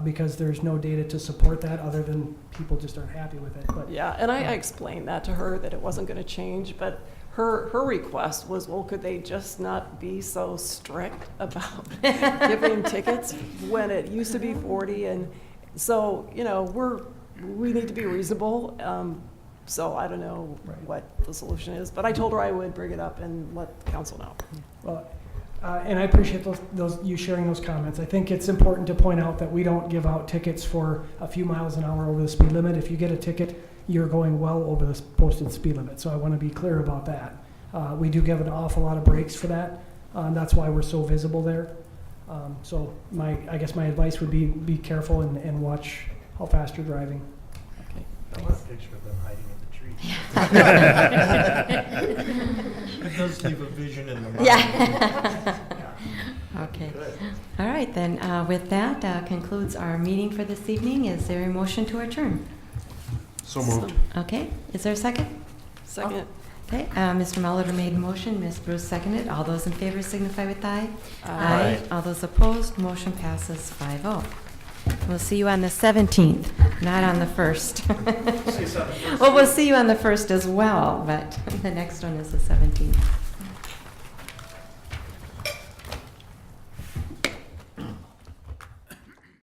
because there's no data to support that other than people just aren't happy with it. But yeah, and I explained that to her, that it wasn't going to change, but her request was, well, could they just not be so strict about giving tickets when it used to be 40? And so, you know, we need to be reasonable. So I don't know what the solution is, but I told her I would bring it up and let the council know. Well, and I appreciate you sharing those comments. I think it's important to point out that we don't give out tickets for a few miles an hour over the speed limit. If you get a ticket, you're going well over the posted speed limit. So I want to be clear about that. We do give an awful lot of breaks for that. That's why we're so visible there. So I guess my advice would be careful and watch how fast you're driving. Okay. I want a picture of them hiding in the trees. It does leave a vision in the mind. Yeah. Okay. Good. All right, then with that concludes our meeting for this evening. Is there a motion to adjourn? So moved. Okay. Is there a second? Second. Okay. Mr. Molitor made a motion. Ms. Bruce seconded. All those in favor signify with aye. Aye. All those opposed, motion passes 5-0. We'll see you on the 17th, not on the 1st. Well, we'll see you on the 1st as well, but the next one is the 17th.